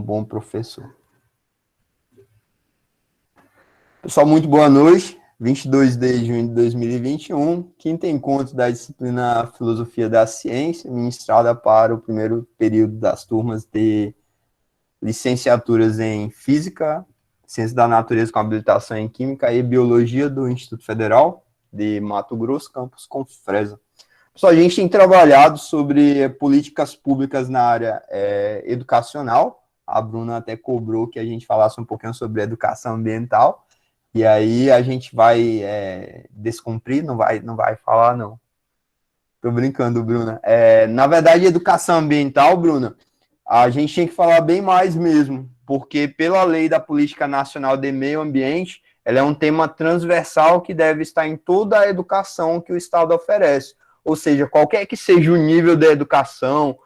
bom professor. Pessoal, muito boa noite. 22 de junho de 2021, quinto encontro da disciplina Filosofia da Ciência, ministrada para o primeiro período das turmas de licenciaturas em Física, Ciência da Natureza com habilitação em Química e Biologia do Instituto Federal de Mato Grosso, campus Confresa. Pessoal, a gente tem trabalhado sobre políticas públicas na área educacional. A Bruna até cobrou que a gente falasse um pouquinho sobre educação ambiental. E aí a gente vai descumprir, não vai falar, não. Tô brincando, Bruna. Na verdade, educação ambiental, Bruna, a gente tem que falar bem mais mesmo, porque pela lei da Política Nacional de Meio Ambiente, ela é um tema transversal que deve estar em toda a educação que o Estado oferece. Ou seja, qualquer que seja o nível da educação,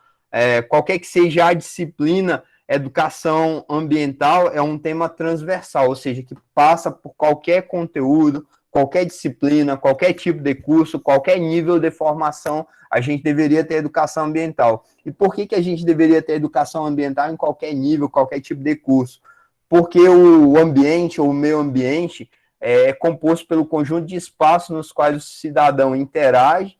qualquer que seja a disciplina, educação ambiental é um tema transversal, ou seja, que passa por qualquer conteúdo, qualquer disciplina, qualquer tipo de curso, qualquer nível de formação, a gente deveria ter educação ambiental. E por que a gente deveria ter educação ambiental em qualquer nível, qualquer tipo de curso? Porque o ambiente, ou o meio ambiente, é composto pelo conjunto de espaços nos quais o cidadão interage,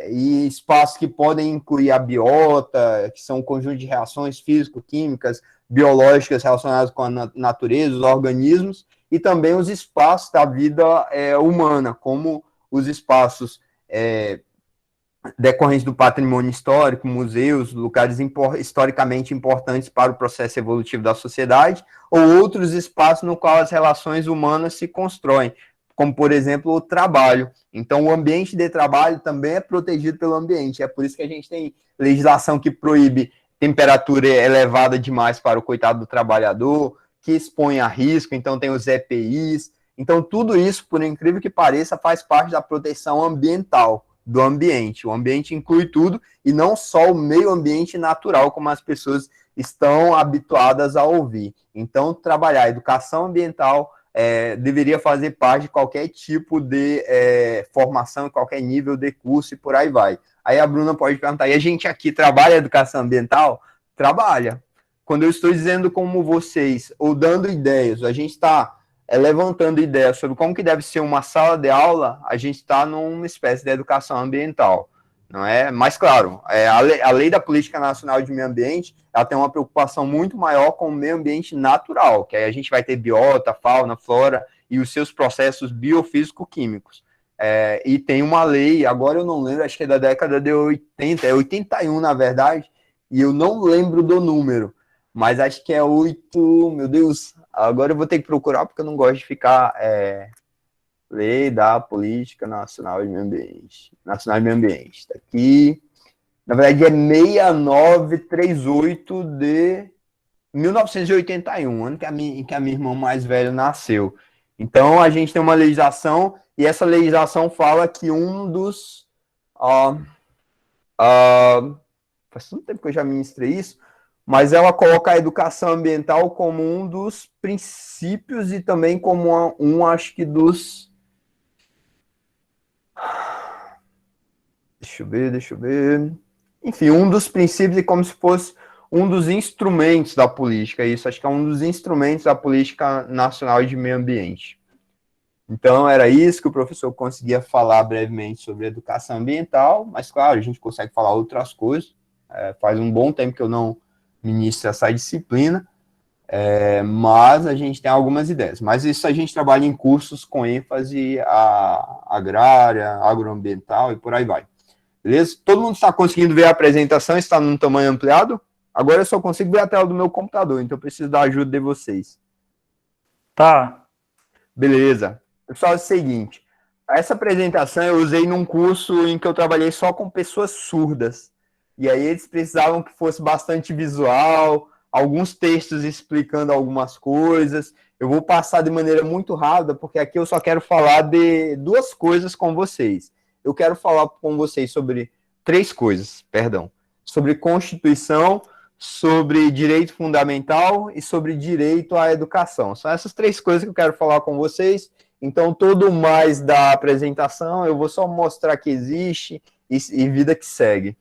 e espaços que podem incluir a biota, que são um conjunto de reações físico-químicas, biológicas relacionadas com a natureza, os organismos, e também os espaços da vida humana, como os espaços decorrentes do patrimônio histórico, museus, lugares historicamente importantes para o processo evolutivo da sociedade, ou outros espaços no qual as relações humanas se constroem, como, por exemplo, o trabalho. Então, o ambiente de trabalho também é protegido pelo ambiente. É por isso que a gente tem legislação que proíbe temperatura elevada demais para o coitado do trabalhador, que expõe a risco, então tem os EPIs. Então, tudo isso, por incrível que pareça, faz parte da proteção ambiental do ambiente. O ambiente inclui tudo, e não só o meio ambiente natural, como as pessoas estão habituadas a ouvir. Então, trabalhar a educação ambiental deveria fazer parte de qualquer tipo de formação, qualquer nível de curso e por aí vai. Aí a Bruna pode perguntar, e a gente aqui trabalha educação ambiental? Trabalha. Quando eu estou dizendo como vocês, ou dando ideias, a gente está levantando ideias sobre como que deve ser uma sala de aula, a gente está numa espécie de educação ambiental. Não é? Mas, claro, a lei da Política Nacional de Meio Ambiente, ela tem uma preocupação muito maior com o meio ambiente natural, que aí a gente vai ter biota, fauna, flora e os seus processos biofísico-químicos. E tem uma lei, agora eu não lembro, acho que é da década de 80, é 81, na verdade, e eu não lembro do número, mas acho que é 8, meu Deus, agora eu vou ter que procurar, porque eu não gosto de ficar... Lei da Política Nacional de Meio Ambiente. Nacional de Meio Ambiente. Está aqui. Na verdade, é 6938 de 1981, ano em que a minha irmã mais velha nasceu. Então, a gente tem uma legislação, e essa legislação fala que um dos... faz tanto tempo que eu já ministrei isso, mas ela coloca a educação ambiental como um dos princípios e também como acho que dos... Deixa eu ver. Enfim, um dos princípios e como se fosse um dos instrumentos da política. Isso, acho que é um dos instrumentos da política nacional de meio ambiente. Então, era isso que o professor conseguia falar brevemente sobre educação ambiental, mas, claro, a gente consegue falar outras coisas. Faz um bom tempo que eu não ministro essa disciplina, mas a gente tem algumas ideias. Mas isso a gente trabalha em cursos com ênfase agrária, agroambiental e por aí vai. Beleza? Todo mundo está conseguindo ver a apresentação? Está num tamanho ampliado? Agora eu só consigo ver a tela do meu computador, então eu preciso da ajuda de vocês. Tá. Beleza. Pessoal, é o seguinte, essa apresentação eu usei num curso em que eu trabalhei só com pessoas surdas. E aí eles precisavam que fosse bastante visual, alguns textos explicando algumas coisas. Eu vou passar de maneira muito rápida, porque aqui eu só quero falar de duas coisas com vocês. Eu quero falar com vocês sobre três coisas, sobre Constituição, sobre direito fundamental e sobre direito à educação. São essas três coisas que eu quero falar com vocês. Então, todo mais da apresentação, eu vou só mostrar que existe e vida que segue.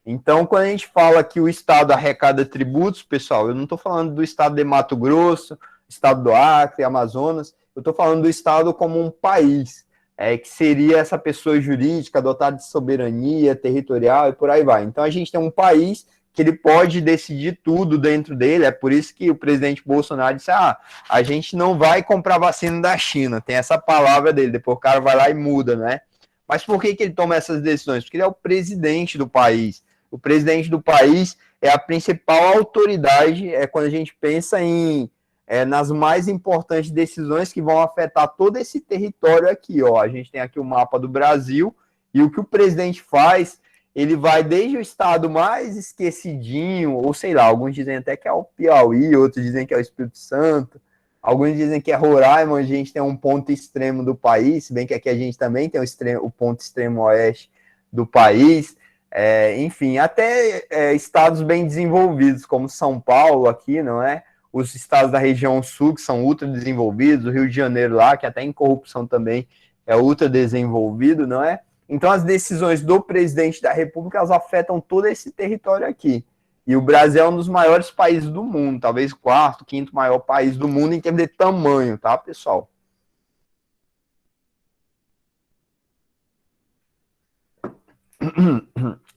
Então, quando a gente fala que o Estado arrecada tributos, pessoal, eu não estou falando do Estado de Mato Grosso, Estado do Acre, Amazonas, eu estou falando do Estado como um país, que seria essa pessoa jurídica dotada de soberania territorial e por aí vai. Então, a gente tem um país que ele pode decidir tudo dentro dele, é por isso que o presidente Bolsonaro disse, a gente não vai comprar vacina da China, tem essa palavra dele, depois o cara vai lá e muda, né? Mas por que ele toma essas decisões? Porque ele é o presidente do país. O presidente do país é a principal autoridade quando a gente pensa nas mais importantes decisões que vão afetar todo esse território aqui. Ó. A gente tem aqui o mapa do Brasil e o que o presidente faz, ele vai desde o estado mais esquecidinho, ou sei lá, alguns dizem até que é o Piauí, outros dizem que é o Espírito Santo, alguns dizem que é Roraima, onde a gente tem um ponto extremo do país, se bem que aqui a gente também tem o ponto extremo oeste do país, enfim, até estados bem desenvolvidos, como São Paulo aqui, não é? Os estados da região sul, que são ultra desenvolvidos, o Rio de Janeiro lá, que até em corrupção também é ultra desenvolvido, não é? Então, as decisões do presidente da República, elas afetam todo esse território aqui. E o Brasil é um dos maiores países do mundo, talvez quarto, quinto maior país do mundo em termos de tamanho, tá, pessoal?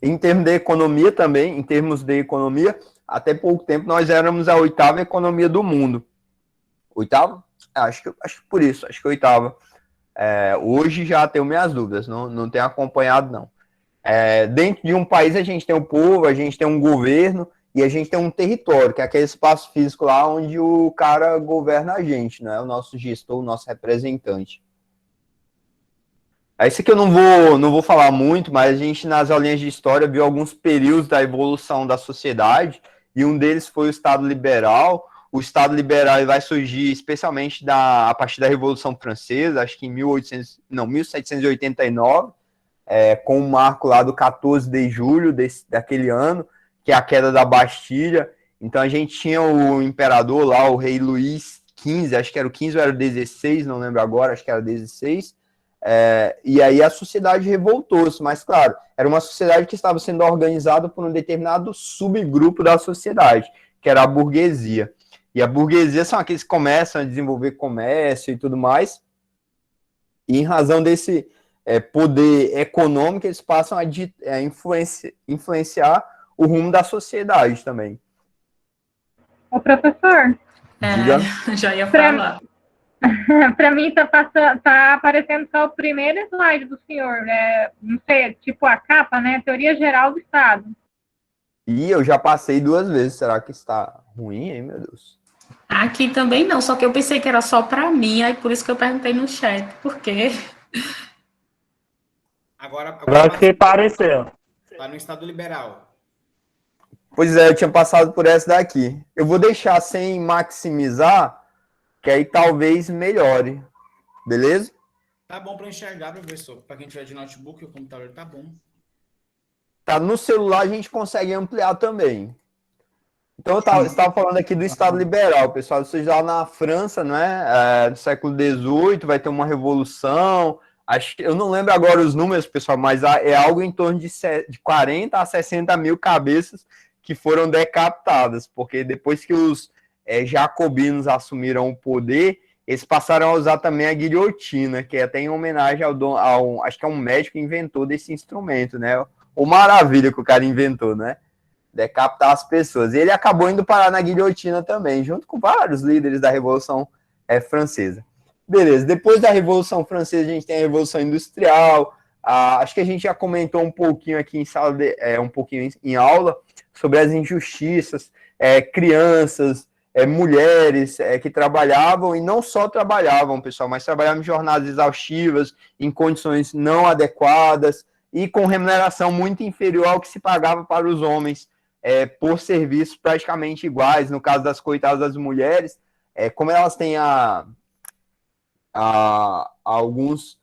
Em termos de economia também, até pouco tempo nós éramos a 8ª economia do mundo. 8ª? Acho que por isso, acho que 8ª. Hoje já tenho minhas dúvidas, não tenho acompanhado, não. Dentro de um país a gente tem um povo, a gente tem um governo e a gente tem um território, que é aquele espaço físico lá onde o cara governa a gente, né? O nosso gestor, o nosso representante. Isso aqui eu não vou falar muito, mas a gente nas aulinhas de história viu alguns períodos da evolução da sociedade e um deles foi o Estado Liberal. O Estado Liberal vai surgir especialmente a partir da Revolução Francesa, acho que em 1789, com o marco lá do 14 de julho daquele ano, que é a queda da Bastilha. Então a gente tinha o imperador lá, o rei Luís XV, acho que era o 15 ou era o 16, não lembro agora, acho que era 16. E aí a sociedade revoltou-se, mas claro, era uma sociedade que estava sendo organizada por um determinado subgrupo da sociedade, que era a burguesia. E a burguesia são aqueles que começam a desenvolver comércio e tudo mais, e em razão desse poder econômico, eles passam a influenciar o rumo da sociedade também. Ô, professor. Diga. Já ia falar. Para mim tá aparecendo só o primeiro slide do senhor, não sei, tipo a capa, né? Teoria geral do Estado. E eu já passei 2 vezes, será que está ruim, hein, meu Deus? Aqui também não, só que eu pensei que era só para mim, aí por isso que eu perguntei no chat, por quê? Agora que pareceu. tá no Estado Liberal. Pois é, eu tinha passado por essa daqui. Eu vou deixar sem maximizar, que aí talvez melhore. Beleza? Tá bom para enxergar, professor. Para quem tiver de notebook, o computador tá bom. Tá, no celular a gente consegue ampliar também. Então, eu estava falando aqui do Estado Liberal, pessoal. Isso já na França, né? No século XVIII, vai ter uma revolução. Eu não lembro agora os números, pessoal, mas é algo em torno de 40 a 60 mil cabeças que foram decapitadas, porque depois que os jacobinos assumiram o poder, eles passaram a usar também a guilhotina, que é até em homenagem acho que é um médico que inventou desse instrumento, né? O maravilha que o cara inventou, né? Decapitar as pessoas. E ele acabou indo parar na guilhotina também, junto com vários líderes da Revolução Francesa. Beleza, depois da Revolução Francesa a gente tem a Revolução Industrial. Acho que a gente já comentou um pouquinho aqui um pouquinho em aula sobre as injustiças, crianças, mulheres que trabalhavam, e não só trabalhavam, pessoal, mas trabalhavam em jornadas exaustivas, em condições não adequadas e com remuneração muito inferior ao que se pagava para os homens, por serviços praticamente iguais. No caso das coitadas das mulheres, como elas têm algumas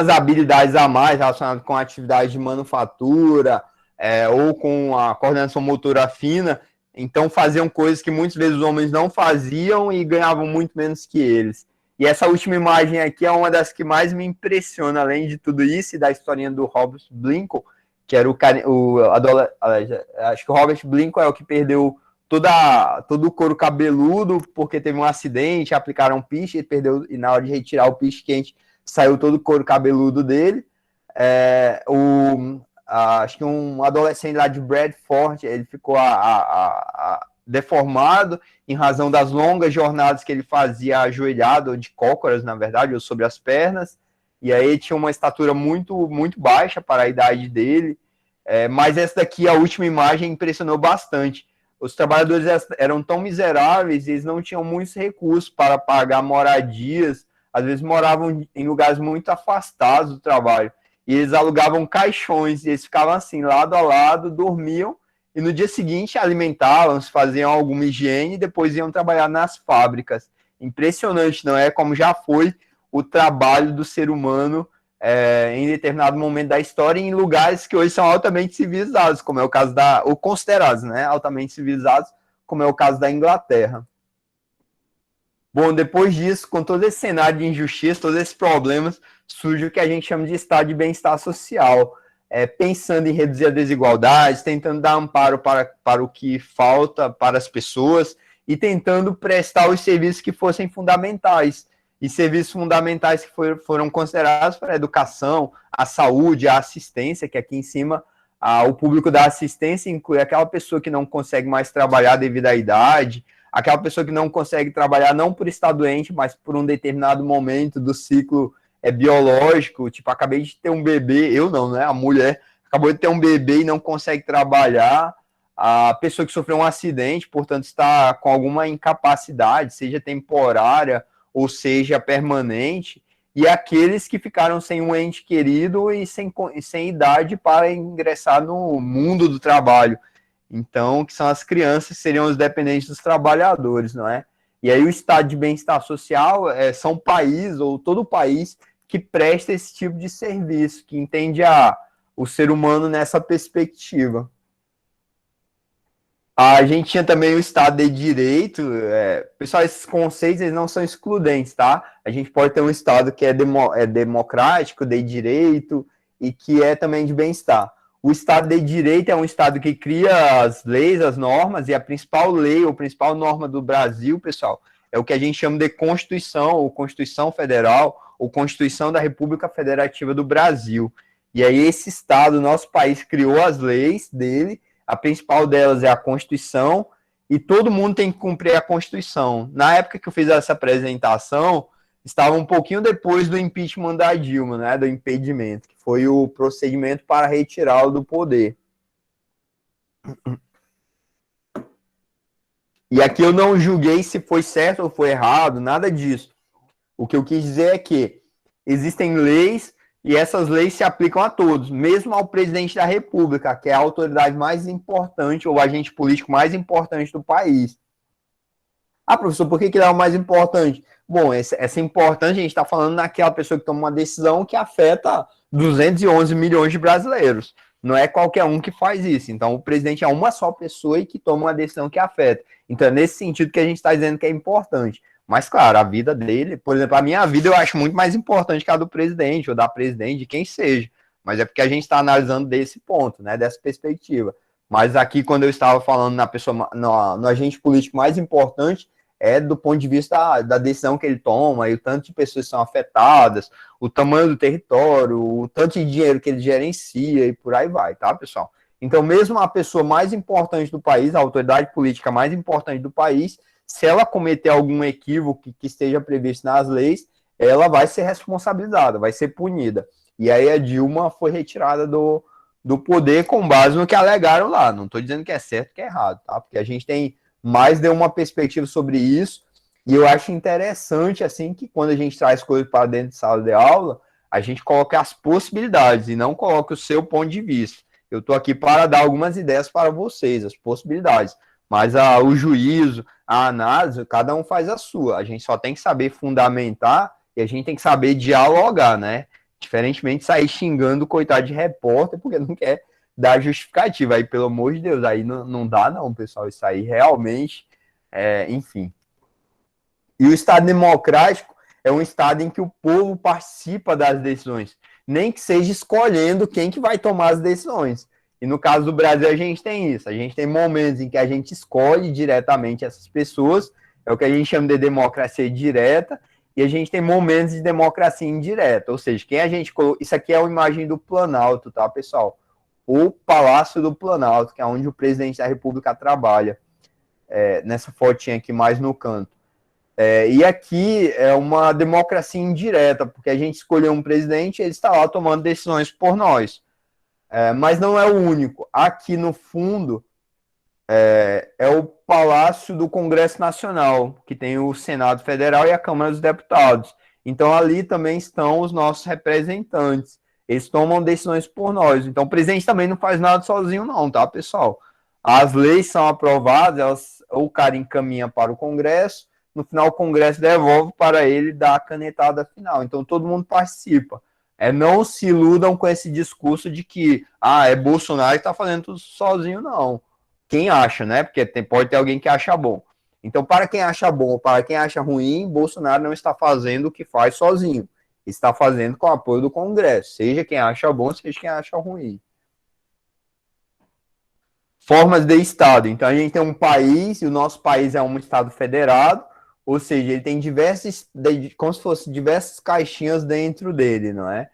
habilidades a mais relacionadas com a atividade de manufatura ou com a coordenação motora fina, então faziam coisas que muitas vezes os homens não faziam e ganhavam muito menos que eles. E essa última imagem aqui é uma das que mais me impressiona, além de tudo isso e da historinha do Hobbes Blincoe, que era acho que o Robert Blinco é o que perdeu todo o couro cabeludo, porque teve um acidente, aplicaram piche, ele perdeu, e na hora de retirar o piche quente, saiu todo o couro cabeludo dele. Acho que um adolescente lá de Bradford, ele ficou deformado em razão das longas jornadas que ele fazia ajoelhado, ou de cócoras, na verdade, ou sobre as pernas, e aí ele tinha uma estatura muito, muito baixa para a idade dele, mas essa daqui, a última imagem, impressionou bastante. Os trabalhadores eram tão miseráveis, eles não tinham muitos recursos para pagar moradias, às vezes moravam em lugares muito afastados do trabalho, e eles alugavam caixões, e eles ficavam assim, lado a lado, dormiam, e no dia seguinte alimentavam-se, faziam alguma higiene, e depois iam trabalhar nas fábricas. Impressionante, não é? Como já foi o trabalho do ser humano em determinado momento da história, em lugares que hoje são altamente civilizados, como é o caso ou considerados, né, altamente civilizados, como é o caso da Inglaterra. Bom, depois disso, com todo esse cenário de injustiça, todos esses problemas, surge o que a gente chama de estado de bem-estar social, pensando em reduzir a desigualdade, tentando dar amparo para o que falta para as pessoas e tentando prestar os serviços que fossem fundamentais. E serviços fundamentais que foram considerados para a educação, a saúde, a assistência, que aqui em cima o público da assistência inclui aquela pessoa que não consegue mais trabalhar devido à idade, aquela pessoa que não consegue trabalhar não por estar doente, mas por um determinado momento do ciclo biológico, tipo, acabei de ter um bebê, eu não, né? A mulher acabou de ter um bebê e não consegue trabalhar, a pessoa que sofreu um acidente, portanto, está com alguma incapacidade, seja temporária ou seja permanente, e aqueles que ficaram sem um ente querido e sem idade para ingressar no mundo do trabalho. Então, que são as crianças, seriam os dependentes dos trabalhadores, não é? E aí o estado de bem-estar social são países, ou todo o país, que presta esse tipo de serviço, que entende o ser humano nessa perspectiva. A gente tinha também o Estado de Direito. Pessoal, esses conceitos eles não são excludentes, tá? A gente pode ter um Estado que é democrático, de direito, e que é também de bem-estar. O Estado de Direito é um Estado que cria as leis, as normas, e a principal lei, ou principal norma do Brasil, pessoal, é o que a gente chama de Constituição, ou Constituição Federal, ou Constituição da República Federativa do Brasil. E aí esse Estado, nosso país, criou as leis dele, a principal delas é a Constituição, e todo mundo tem que cumprir a Constituição. Na época que eu fiz essa apresentação, estava um pouquinho depois do impeachment da Dilma, né, do impedimento, que foi o procedimento para retirá-lo do poder. E aqui eu não julguei se foi certo ou foi errado, nada disso. O que eu quis dizer é que existem leis e essas leis se aplicam a todos, mesmo ao presidente da República, que é a autoridade mais importante, ou o agente político mais importante do país. Ah, professor, por que ele é o mais importante? Bom, essa importante, a gente está falando naquela pessoa que toma uma decisão que afeta 211 milhões de brasileiros. Não é qualquer um que faz isso. Então, o presidente é uma só pessoa e que toma uma decisão que afeta. Então, é nesse sentido que a gente está dizendo que é importante. Mas, claro, a vida dele, por exemplo, a minha vida eu acho muito mais importante que a do presidente, ou da presidente, de quem seja. Mas é porque a gente está analisando desse ponto, né, dessa perspectiva. Mas aqui, quando eu estava falando na pessoa, no agente político mais importante, do ponto de vista da decisão que ele toma, e o tanto de pessoas que são afetadas, o tamanho do território, o tanto de dinheiro que ele gerencia, e por aí vai, tá, pessoal? Então, mesmo a pessoa mais importante do país, a autoridade política mais importante do país, se ela cometer algum equívoco que esteja previsto nas leis, ela vai ser responsabilizada, vai ser punida. E aí a Dilma foi retirada do poder com base no que alegaram lá. Não estou dizendo que é certo, que é errado, tá? Porque a gente tem mais de uma perspectiva sobre isso, e eu acho interessante, assim, que quando a gente traz coisas para dentro de sala de aula, a gente coloca as possibilidades e não coloca o seu ponto de vista. Eu estou aqui para dar algumas ideias para vocês, as possibilidades. Mas o juízo, a análise, cada um faz a sua. A gente só tem que saber fundamentar e a gente tem que saber dialogar, né? Diferentemente de sair xingando o coitado de repórter porque não quer dar justificativa. Aí, pelo amor de Deus, aí não dá não, pessoal. Isso aí realmente, enfim. E o Estado democrático é um Estado em que o povo participa das decisões. nem que seja escolhendo quem que vai tomar as decisões. E no caso do Brasil, a gente tem isso. A gente tem momentos em que a gente escolhe diretamente essas pessoas, é o que a gente chama de democracia direta, e a gente tem momentos de democracia indireta, ou seja, quem a gente colocou. Isso aqui é uma imagem do Planalto, tá, pessoal? O Palácio do Planalto, que é onde o presidente da República trabalha, nessa fotinha aqui mais no canto. E aqui é uma democracia indireta, porque a gente escolheu um presidente e ele está lá tomando decisões por nós. Mas não é o único. Aqui no fundo é o Palácio do Congresso Nacional, que tem o Senado Federal e a Câmara dos Deputados. Então ali também estão os nossos representantes. Eles tomam decisões por nós. Então o presidente também não faz nada sozinho não, tá, pessoal? As leis são aprovadas, o cara encaminha para o Congresso, no final o Congresso devolve para ele dar a canetada final. Então todo mundo participa. Não se iludam com esse discurso de que é Bolsonaro que está fazendo tudo sozinho, não. Quem acha, né? Porque pode ter alguém que acha bom. Então, para quem acha bom ou para quem acha ruim, Bolsonaro não está fazendo o que faz sozinho. Está fazendo com o apoio do Congresso, seja quem acha bom, seja quem acha ruim. Formas de Estado. Então, a gente tem um país, e o nosso país é um Estado federado, ou seja, ele tem diversas, como se fosse diversas caixinhas dentro dele, não é?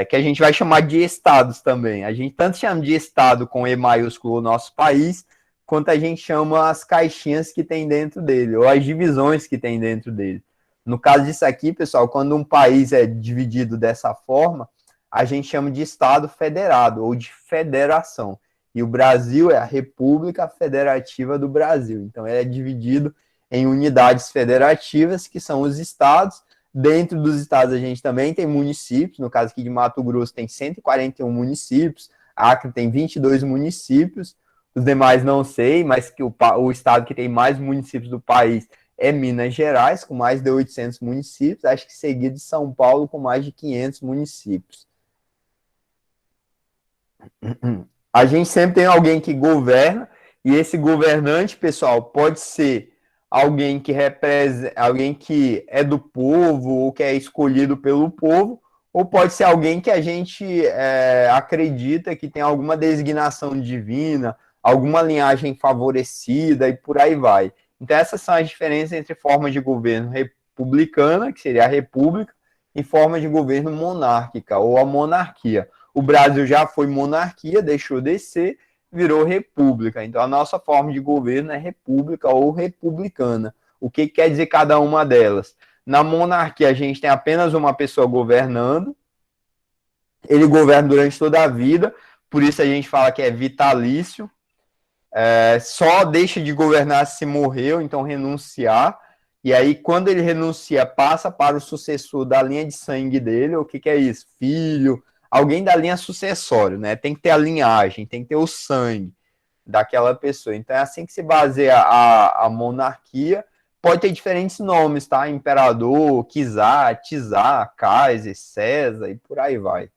Que a gente vai chamar de estados também. A gente tanto chama de estado com E maiúsculo o nosso país, quanto a gente chama as caixinhas que tem dentro dele, ou as divisões que tem dentro dele. No caso disso aqui, pessoal, quando um país é dividido dessa forma, a gente chama de estado federado, ou de federação. E o Brasil é a República Federativa do Brasil. Então, ele é dividido em unidades federativas, que são os estados. Dentro dos estados a gente também tem municípios, no caso aqui de Mato Grosso tem 141 municípios, Acre tem 22 municípios, os demais não sei, mas que o estado que tem mais municípios do país é Minas Gerais, com mais de 800 municípios, acho que seguido de São Paulo, com mais de 500 municípios. A gente sempre tem alguém que governa, e esse governante, pessoal, pode ser alguém que representa, alguém que é do povo ou que é escolhido pelo povo, ou pode ser alguém que a gente acredita que tem alguma designação divina, alguma linhagem favorecida e por aí vai. Então essas são as diferenças entre forma de governo republicana, que seria a república, e forma de governo monárquica ou a monarquia. O Brasil já foi monarquia, deixou de ser, virou república. Então, a nossa forma de governo é república ou republicana. O que quer dizer cada uma delas? Na monarquia, a gente tem apenas uma pessoa governando. Ele governa durante toda a vida, por isso a gente fala que é vitalício. Só deixa de governar se morreu, então renunciar. E aí, quando ele renuncia, passa para o sucessor da linha de sangue dele. O que é isso? Filho, alguém da linha sucessória, né? Tem que ter a linhagem, tem que ter o sangue daquela pessoa. Então é assim que se baseia a monarquia. Pode ter diferentes nomes, tá? Imperador, czar, czar, Kaiser, César e por aí vai.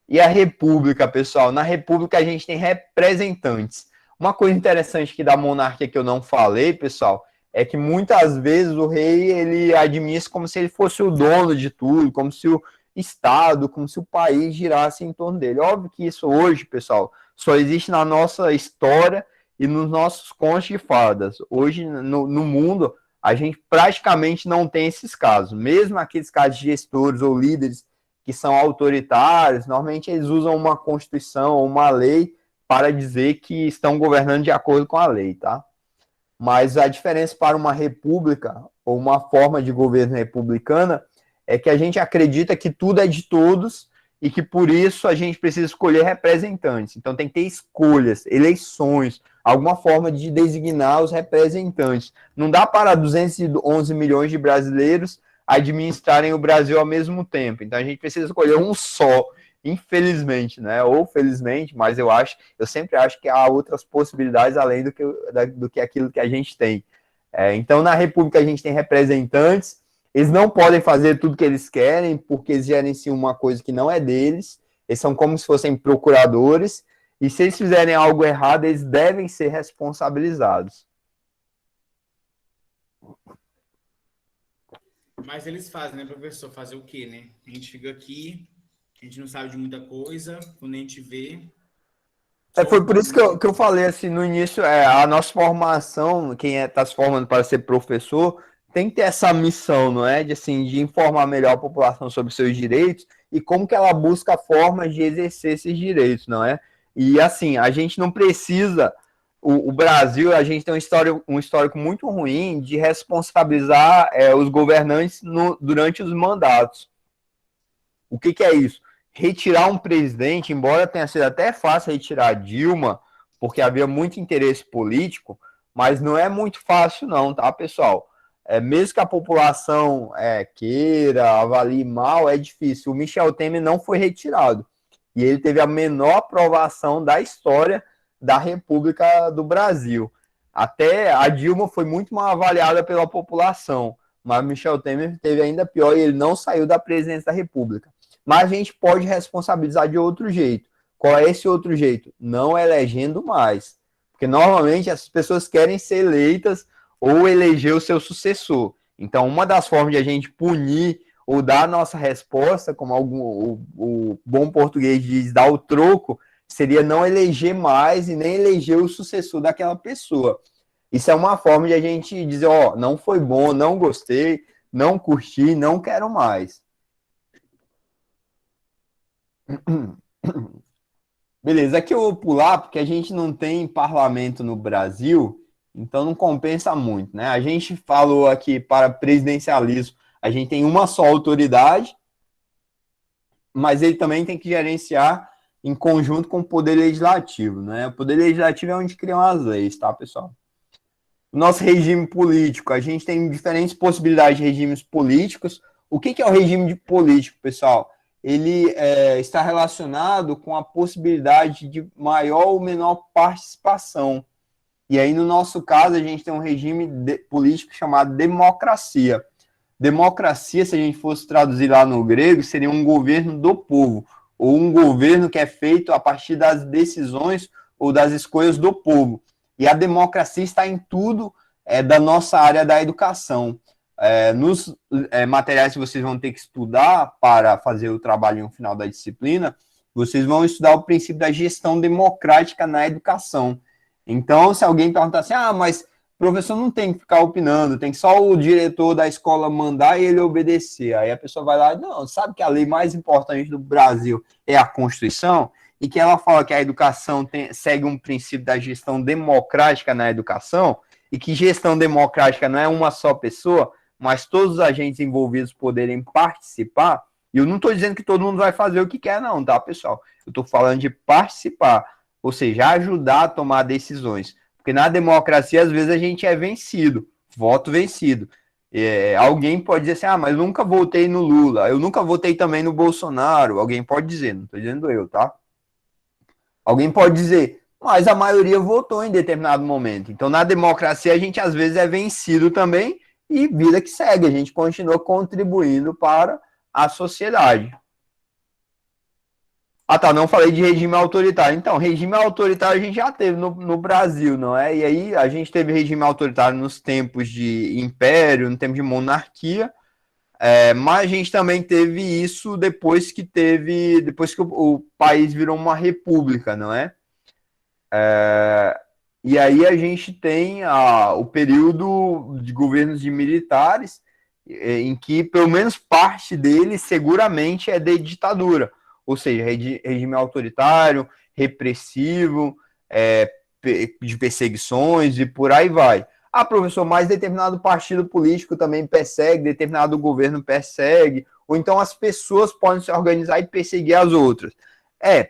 E a república, pessoal? Na república a gente tem representantes. Uma coisa interessante que da monarquia que eu não falei, pessoal, é que muitas vezes o rei ele administra como se ele fosse o dono de tudo, como se o Estado, como se o país girasse em torno dele. Óbvio que isso hoje, pessoal, só existe na nossa história e nos nossos contos de fadas. Hoje, no mundo, a gente praticamente não tem esses casos. Mesmo aqueles casos de gestores ou líderes que são autoritários, normalmente eles usam uma constituição ou uma lei para dizer que estão governando de acordo com a lei, tá? Mas a diferença para uma república ou uma forma de governo republicana é que a gente acredita que tudo é de todos e que por isso a gente precisa escolher representantes. Então tem que ter escolhas, eleições, alguma forma de designar os representantes. Não dá para 211 milhões de brasileiros administrarem o Brasil ao mesmo tempo. Então a gente precisa escolher um só, infelizmente, né? Ou felizmente, mas eu sempre acho que há outras possibilidades além do que aquilo que a gente tem. Então na República a gente tem representantes. Eles não podem fazer tudo que eles querem, porque eles gerenciam uma coisa que não é deles. Eles são como se fossem procuradores. E se eles fizerem algo errado, eles devem ser responsabilizados. Mas eles fazem, né, professor? Fazer o quê, né? A gente fica aqui A gente não sabe de muita coisa, quando a gente vê. Foi por isso que eu falei assim no início, a nossa formação, quem está se formando para ser professor, tem que ter essa missão, não é? De, assim, de informar melhor a população sobre seus direitos e como que ela busca formas de exercer esses direitos, não é? E assim, a gente não precisa, o Brasil, a gente tem um histórico muito ruim de responsabilizar os governantes durante os mandatos. O que é isso? Retirar um presidente, embora tenha sido até fácil retirar Dilma, porque havia muito interesse político, mas não é muito fácil não, tá, pessoal? Mesmo que a população queira, avalie mal, é difícil. O Michel Temer não foi retirado. E ele teve a menor aprovação da história da República do Brasil. Até a Dilma foi muito mal avaliada pela população, mas o Michel Temer teve ainda pior e ele não saiu da presidência da República. Mas a gente pode responsabilizar de outro jeito. Qual é esse outro jeito? Não elegendo mais. Porque normalmente essas pessoas querem ser eleitas ou eleger o seu sucessor. Então, uma das formas de a gente punir ou dar a nossa resposta, como o bom português diz, dar o troco, seria não eleger mais e nem eleger o sucessor daquela pessoa. Isso é uma forma de a gente dizer, não foi bom, não gostei, não curti, não quero mais. Beleza, aqui eu vou pular porque a gente não tem parlamento no Brasil, então não compensa muito, né? A gente falou aqui para presidencialismo, a gente tem uma só autoridade, mas ele também tem que gerenciar em conjunto com o Poder Legislativo, né? O Poder Legislativo é onde criam as leis, tá, pessoal? O nosso regime político, a gente tem diferentes possibilidades de regimes políticos. O que é o regime político, pessoal? Ele está relacionado com a possibilidade de maior ou menor participação. E aí, no nosso caso, a gente tem um regime político chamado democracia. Democracia, se a gente fosse traduzir lá no grego, seria um governo do povo, ou um governo que é feito a partir das decisões ou das escolhas do povo. E a democracia está em tudo da nossa área da educação. Nos materiais que vocês vão ter que estudar para fazer o trabalho no final da disciplina, vocês vão estudar o princípio da gestão democrática na educação. Então, se alguém perguntar assim, mas o professor não tem que ficar opinando, tem que só o diretor da escola mandar e ele obedecer. Aí a pessoa vai lá, não, sabe que a lei mais importante do Brasil é a Constituição? E que ela fala que a educação segue um princípio da gestão democrática na educação, e que gestão democrática não é uma só pessoa, mas todos os agentes envolvidos poderem participar. E eu não estou dizendo que todo mundo vai fazer o que quer, não, tá, pessoal? Eu estou falando de participar, ou seja, ajudar a tomar decisões. Porque na democracia, às vezes, a gente é vencido, voto vencido. Alguém pode dizer assim, mas eu nunca votei no Lula, eu nunca votei também no Bolsonaro. Alguém pode dizer, não estou dizendo eu, tá? Alguém pode dizer, mas a maioria votou em determinado momento. Então, na democracia, a gente às vezes é vencido também e vida que segue. A gente continua contribuindo para a sociedade. Tá, não falei de regime autoritário. Então, regime autoritário a gente já teve no Brasil, não é? E aí a gente teve regime autoritário nos tempos de império, no tempo de monarquia, mas a gente também teve isso depois que o país virou uma república, não é? E aí a gente tem o período de governos de militares, em que pelo menos parte dele seguramente é de ditadura, ou seja, regime autoritário, repressivo, de perseguições e por aí vai. Professor, mas determinado partido político também persegue, determinado governo persegue, ou então as pessoas podem se organizar e perseguir as outras.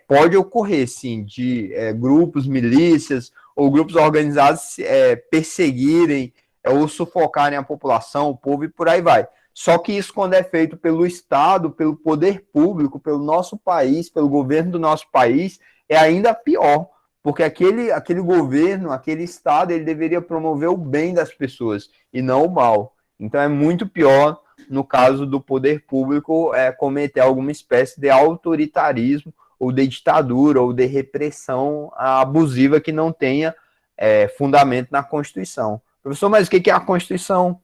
Pode ocorrer, sim, de grupos, milícias ou grupos organizados perseguirem ou sufocarem a população, o povo e por aí vai. Só que isso, quando é feito pelo Estado, pelo poder público, pelo nosso país, pelo governo do nosso país, é ainda pior, porque aquele governo, aquele Estado, ele deveria promover o bem das pessoas e não o mal. Então é muito pior, no caso do poder público, cometer alguma espécie de autoritarismo ou de ditadura, ou de repressão abusiva que não tenha fundamento na Constituição. Professor, mas o que é a Constituição?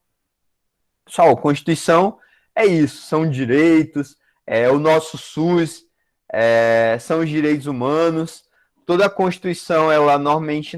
Pessoal, a Constituição é isso, são direitos, o nosso SUS, são os direitos humanos. Toda a Constituição, ela normalmente,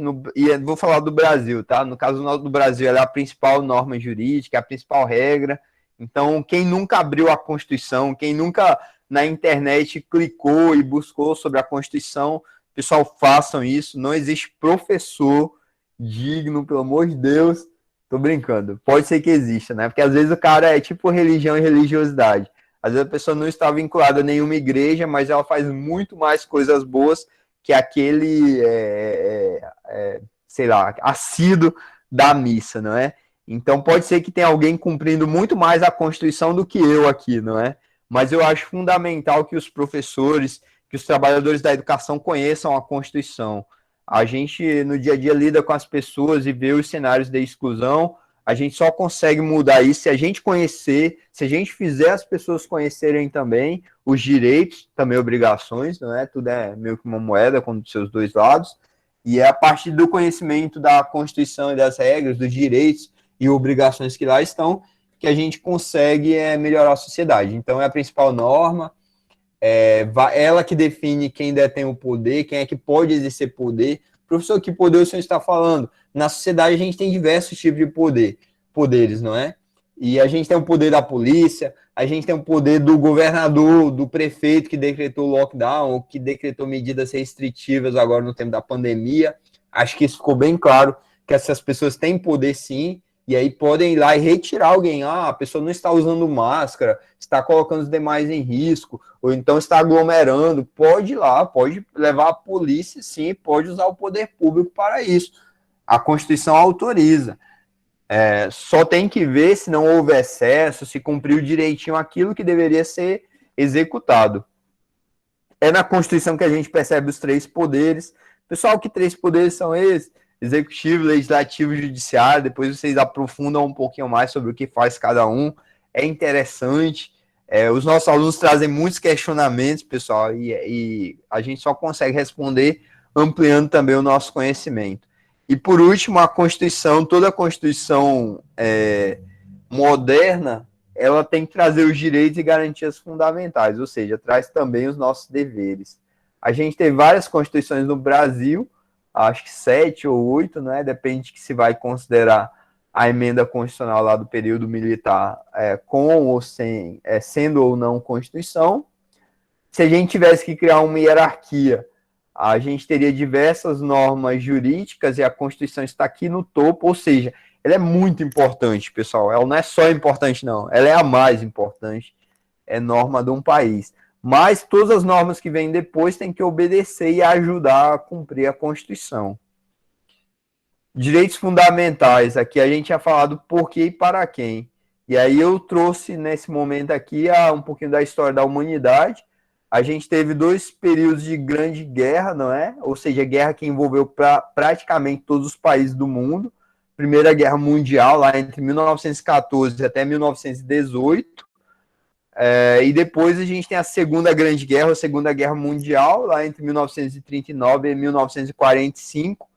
vou falar do Brasil, tá? No caso do Brasil, ela é a principal norma jurídica, a principal regra. Então, quem nunca abriu a Constituição, quem nunca na internet clicou e buscou sobre a Constituição, pessoal, façam isso. Não existe professor digno, pelo amor de Deus. Tô brincando. Pode ser que exista, né? Porque às vezes o cara é tipo religião e religiosidade. Às vezes a pessoa não está vinculada a nenhuma igreja, mas ela faz muito mais coisas boas que aquele, sei lá, assíduo da missa, não é? Então pode ser que tenha alguém cumprindo muito mais a Constituição do que eu aqui, não é? Mas eu acho fundamental que os professores, que os trabalhadores da educação conheçam a Constituição. A gente, no dia a dia, lida com as pessoas e vê os cenários de exclusão. A gente só consegue mudar isso se a gente conhecer, se a gente fizer as pessoas conhecerem também os direitos, também obrigações, não é? Tudo é meio que uma moeda com os seus dois lados. E é a partir do conhecimento da Constituição e das regras, dos direitos e obrigações que lá estão, que a gente consegue melhorar a sociedade. Então, é a principal norma, ela que define quem detém o poder, quem é que pode exercer poder. Professor, que poder o senhor está falando? Na sociedade a gente tem diversos tipos de poderes, não é? E a gente tem o poder da polícia, a gente tem o poder do governador, do prefeito que decretou lockdown, ou que decretou medidas restritivas agora no tempo da pandemia. Acho que isso ficou bem claro, que essas pessoas têm poder sim, e aí podem ir lá e retirar alguém. A pessoa não está usando máscara, está colocando os demais em risco, ou então está aglomerando. Pode ir lá, pode levar a polícia, sim, pode usar o poder público para isso. A Constituição autoriza. Só tem que ver se não houve excesso, se cumpriu direitinho aquilo que deveria ser executado. É na Constituição que a gente percebe os 3 poderes. Pessoal, que 3 poderes são esses? Executivo, legislativo e judiciário. Depois vocês aprofundam um pouquinho mais sobre o que faz cada um. É interessante. Os nossos alunos trazem muitos questionamentos, pessoal, e a gente só consegue responder ampliando também o nosso conhecimento. E por último, a Constituição, toda a Constituição moderna, ela tem que trazer os direitos e garantias fundamentais, ou seja, traz também os nossos deveres. A gente tem várias constituições no Brasil, acho que 7 ou 8, né? Depende de que se vai considerar a emenda constitucional lá do período militar com ou sem, sendo ou não Constituição. Se a gente tivesse que criar uma hierarquia, a gente teria diversas normas jurídicas e a Constituição está aqui no topo, ou seja, ela é muito importante, pessoal. Ela não é só importante, não. Ela é a mais importante norma de um país. Mas todas as normas que vêm depois têm que obedecer e ajudar a cumprir a Constituição. Direitos fundamentais. Aqui a gente tinha falado por que e para quem. E aí eu trouxe nesse momento aqui um pouquinho da história da humanidade. A gente teve 2 períodos de grande guerra, não é? Ou seja, guerra que envolveu praticamente todos os países do mundo. Primeira Guerra Mundial, lá entre 1914 até 1918. E depois a gente tem a Segunda Grande Guerra, a Segunda Guerra Mundial, lá entre 1939 e 1945.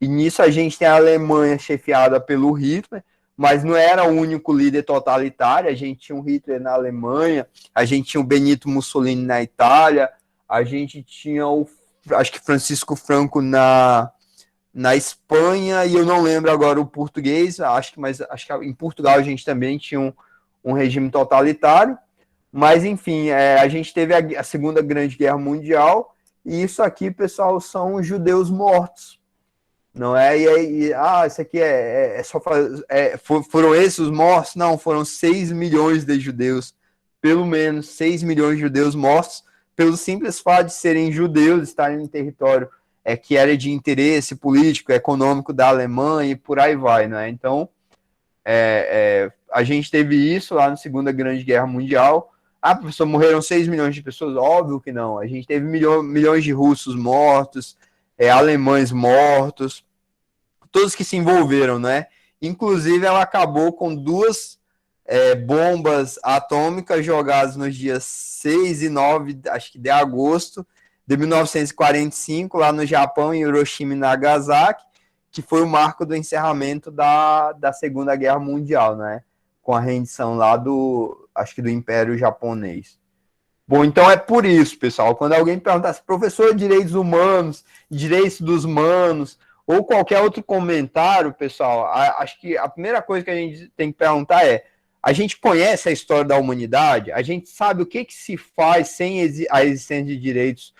E nisso a gente tem a Alemanha chefiada pelo Hitler, mas não era o único líder totalitário. A gente tinha o Hitler na Alemanha, a gente tinha o Benito Mussolini na Itália, a gente tinha acho que Francisco Franco na Espanha, e eu não lembro agora o português, acho que em Portugal a gente também tinha um regime totalitário. Mas, enfim, a gente teve a Segunda Grande Guerra Mundial, e isso aqui, pessoal, são os judeus mortos. Não é? Isso aqui foram esses os mortos? Não, foram 6 milhões de judeus, pelo menos 6 milhões de judeus mortos, pelo simples fato de serem judeus, estarem em território que era de interesse político, econômico da Alemanha, e por aí vai, não é? Então, a gente teve isso lá na Segunda Grande Guerra Mundial. Professor, morreram 6 milhões de pessoas? Óbvio que não. A gente teve milhões de russos mortos, alemães mortos, todos que se envolveram, né? Inclusive, ela acabou com 2 bombas atômicas jogadas nos dias 6 e 9, acho que de agosto de 1945, lá no Japão, em Hiroshima e Nagasaki, que foi o marco do encerramento da Segunda Guerra Mundial, né? Com a rendição lá acho que do Império Japonês. Bom, então é por isso, pessoal, quando alguém perguntar se professor de direitos humanos, direitos dos humanos, ou qualquer outro comentário, pessoal, acho que a primeira coisa que a gente tem que perguntar é: a gente conhece a história da humanidade? A gente sabe o que se faz sem a existência de direitos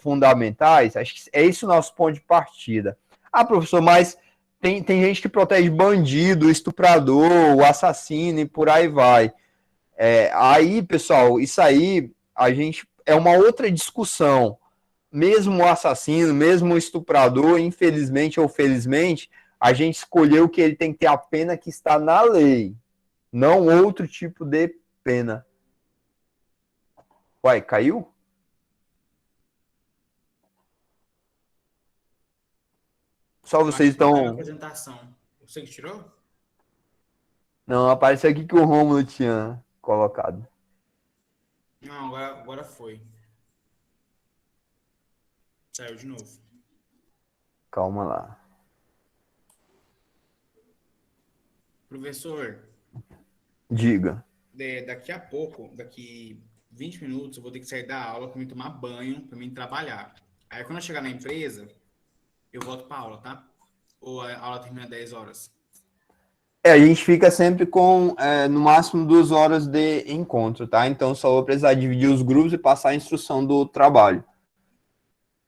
fundamentais? Acho que é esse o nosso ponto de partida. Ah, professor, mas tem gente que protege bandido, estuprador, o assassino e por aí vai. Aí, pessoal, isso aí a gente é uma outra discussão. Mesmo o assassino, mesmo o estuprador, infelizmente ou felizmente, a gente escolheu que ele tem que ter a pena que está na lei, não outro tipo de pena. Uai, caiu? Só vocês Acho que caiu a estão... apresentação. Você que tirou? Não, apareceu aqui que o Rômulo tinha colocado. Não, agora foi. Saiu de novo. Calma lá. Professor, Diga. daqui a pouco, daqui 20 minutos, eu vou ter que sair da aula para mim tomar banho, para mim trabalhar. Aí quando eu chegar na empresa, eu volto para aula, tá? Ou a aula termina 10 horas? A gente fica sempre com, no máximo, 2 horas de encontro, tá? Então, só vou precisar dividir os grupos e passar a instrução do trabalho.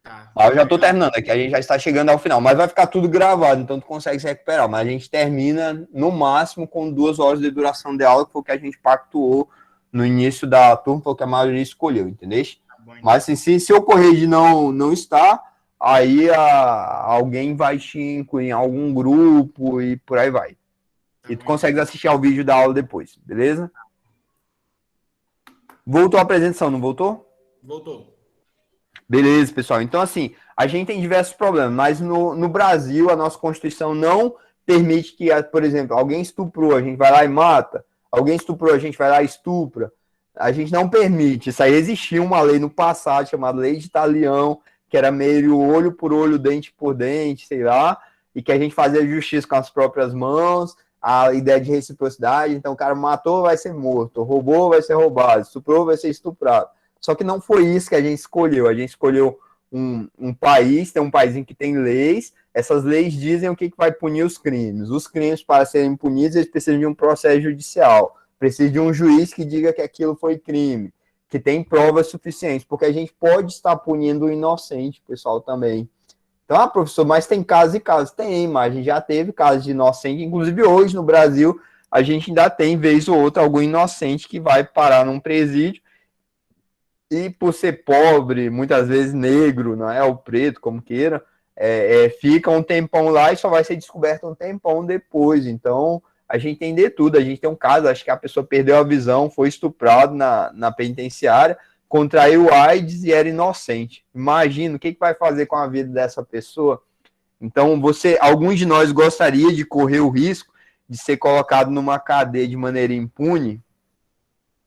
Tá. Mas eu já estou terminando aqui, a gente já está chegando ao final. Mas vai ficar tudo gravado, então tu consegue se recuperar. Mas a gente termina, no máximo, com 2 horas de duração de aula, que foi o que a gente pactuou no início da turma, foi o que a maioria escolheu, entendeu? Tá bom, então. Mas assim, se ocorrer de não estar, aí alguém vai te incluir em algum grupo e por aí vai. Tá E tu bom, consegue então. assistir ao vídeo da aula depois, beleza? Voltou a apresentação, não voltou? Voltou. Beleza, pessoal. Então, assim, a gente tem diversos problemas, mas no Brasil, a nossa Constituição não permite que, por exemplo, alguém estuprou, a gente vai lá e mata. Alguém estuprou, a gente vai lá e estupra. A gente não permite. Isso aí existia uma lei no passado, chamada Lei de Italião, que era meio olho por olho, dente por dente, sei lá, e que a gente fazia justiça com as próprias mãos, a ideia de reciprocidade. Então, o cara matou, vai ser morto, roubou, vai ser roubado, estuprou, vai ser estuprado. Só que não foi isso que a gente escolheu. A gente escolheu um país, tem um país que tem leis. Essas leis dizem o que vai punir os crimes. Os crimes, para serem punidos, eles precisam de um processo judicial. Precisa de um juiz que diga que aquilo foi crime, que tem provas suficientes, porque a gente pode estar punindo o inocente, pessoal, também. Então, professor, mas tem casos e casos. Tem, mas a gente já teve casos de inocente. Inclusive, hoje, no Brasil, a gente ainda tem, vez ou outra, algum inocente que vai parar num presídio e por ser pobre, muitas vezes negro, não é, o preto, como queira, fica um tempão lá e só vai ser descoberto um tempão depois. Então, a gente tem de tudo. A gente tem um caso, acho que a pessoa perdeu a visão, foi estuprado na penitenciária, contraiu AIDS e era inocente. Imagina o que vai fazer com a vida dessa pessoa. Então, alguns de nós gostaria de correr o risco de ser colocado numa cadeia de maneira impune.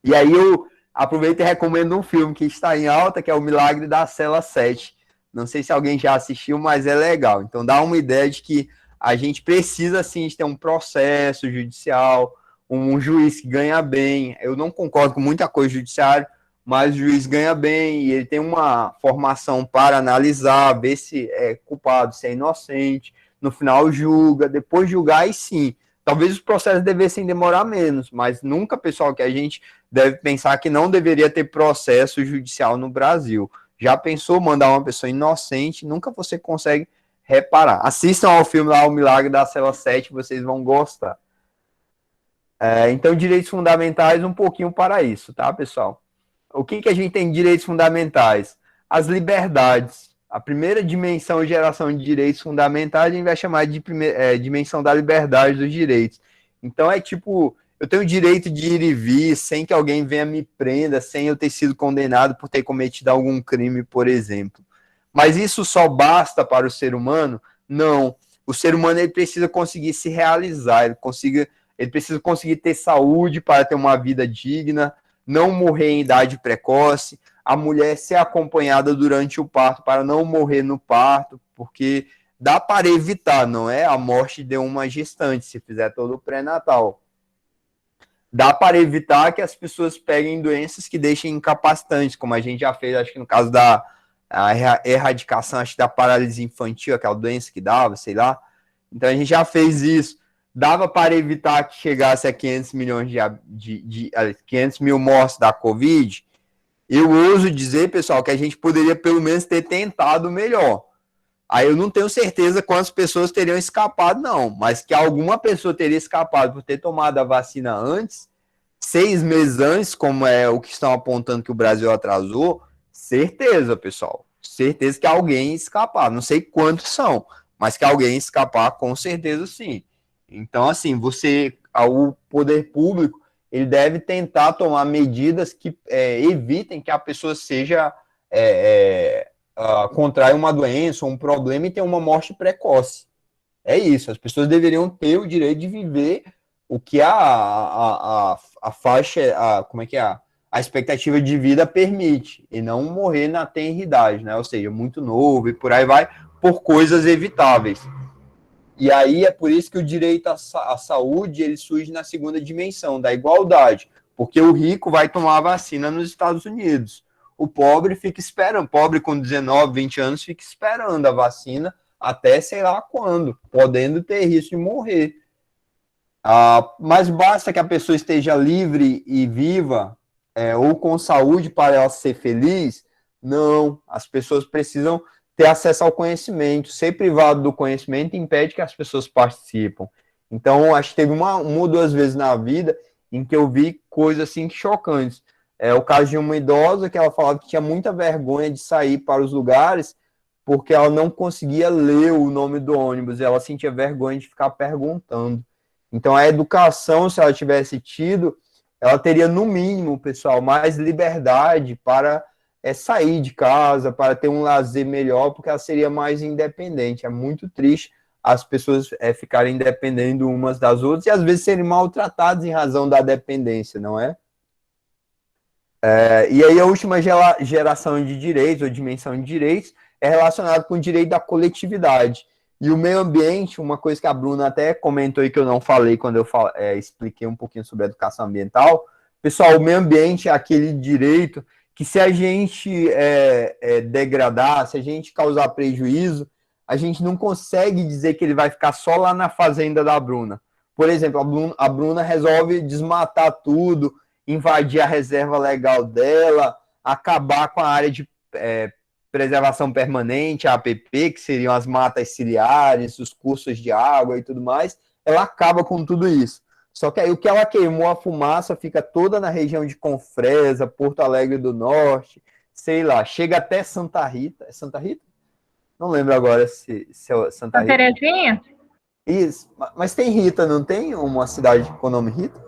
E aí eu aproveito e recomendo um filme que está em alta, que é O Milagre da Cela 7. Não sei se alguém já assistiu, mas é legal. Então dá uma ideia de que a gente precisa, sim, de ter um processo judicial, um juiz que ganha bem. Eu não concordo com muita coisa judiciária, mas o juiz ganha bem e ele tem uma formação para analisar, ver se é culpado, se é inocente. No final julga, depois julgar, e sim. Talvez os processos devessem demorar menos, mas nunca, pessoal, que a gente deve pensar que não deveria ter processo judicial no Brasil. Já pensou mandar uma pessoa inocente? Nunca você consegue reparar. Assistam ao filme lá, O Milagre da Cela 7, vocês vão gostar. Então, direitos fundamentais, um pouquinho para isso, tá, pessoal? O que a gente tem de direitos fundamentais? As liberdades. A primeira dimensão e geração de direitos fundamentais a gente vai chamar de dimensão da liberdade dos direitos. Então é tipo, eu tenho o direito de ir e vir sem que alguém venha me prenda, sem eu ter sido condenado por ter cometido algum crime, por exemplo. Mas isso só basta para o ser humano? Não. O ser humano ele precisa conseguir se realizar, ele precisa conseguir ter saúde para ter uma vida digna, não morrer em idade precoce, a mulher ser acompanhada durante o parto para não morrer no parto, porque dá para evitar, não é? A morte de uma gestante, se fizer todo o pré-natal. dá para evitar que as pessoas peguem doenças que deixem incapacitantes, como a gente já fez, acho que no caso da erradicação, acho que da paralisia infantil, aquela doença que dava, sei lá. Então a gente já fez isso. Dava para evitar que chegasse a 500 milhões 500 mil mortes da Covid. Eu ouso dizer, pessoal, que a gente poderia pelo menos ter tentado melhor. Aí eu não tenho certeza quantas pessoas teriam escapado, não. Mas que alguma pessoa teria escapado por ter tomado a vacina antes, 6 meses antes, como é o que estão apontando que o Brasil atrasou, certeza, pessoal. Certeza que alguém ia escapar. Não sei quantos são, mas que alguém ia escapar, com certeza sim. Então, assim, o poder público, ele deve tentar tomar medidas que evitem que a pessoa seja... contrai uma doença ou um problema e tem uma morte precoce. É isso, as pessoas deveriam ter o direito de viver o que a faixa, a expectativa de vida permite, e não morrer na tenridade, né? Ou seja, muito novo e por aí vai, por coisas evitáveis. E aí é por isso que o direito à saúde ele surge na segunda dimensão, da igualdade, porque o rico vai tomar a vacina nos Estados Unidos. O pobre fica esperando, pobre com 19, 20 anos fica esperando a vacina até sei lá quando, podendo ter risco de morrer. Mas basta que a pessoa esteja livre e viva, ou com saúde para ela ser feliz? Não, as pessoas precisam ter acesso ao conhecimento. Ser privado do conhecimento impede que as pessoas participem. Então, acho que teve uma ou duas vezes na vida em que eu vi coisas assim chocantes. O caso de uma idosa que ela falava que tinha muita vergonha de sair para os lugares porque ela não conseguia ler o nome do ônibus, ela sentia vergonha de ficar perguntando. Então, a educação, se ela tivesse tido, ela teria, no mínimo, pessoal, mais liberdade para sair de casa, para ter um lazer melhor, porque ela seria mais independente. É muito triste as pessoas ficarem dependendo umas das outras e, às vezes, serem maltratadas em razão da dependência, não é? E aí a última geração de direitos, ou dimensão de direitos, é relacionada com o direito da coletividade. E o meio ambiente, uma coisa que a Bruna até comentou e que eu não falei quando eu expliquei um pouquinho sobre a educação ambiental. Pessoal, o meio ambiente é aquele direito que se a gente degradar, se a gente causar prejuízo, a gente não consegue dizer que ele vai ficar só lá na fazenda da Bruna. Por exemplo, a Bruna resolve desmatar tudo, invadir a reserva legal dela, acabar com a área de preservação permanente, a APP, que seriam as matas ciliares, os cursos de água e tudo mais, ela acaba com tudo isso. Só que aí o que ela queimou, a fumaça fica toda na região de Confresa, Porto Alegre do Norte, sei lá, chega até Santa Rita. É Santa Rita? Não lembro agora se é Santa Rita. Terezinha? Isso, mas tem Rita, não tem uma cidade com o nome Rita?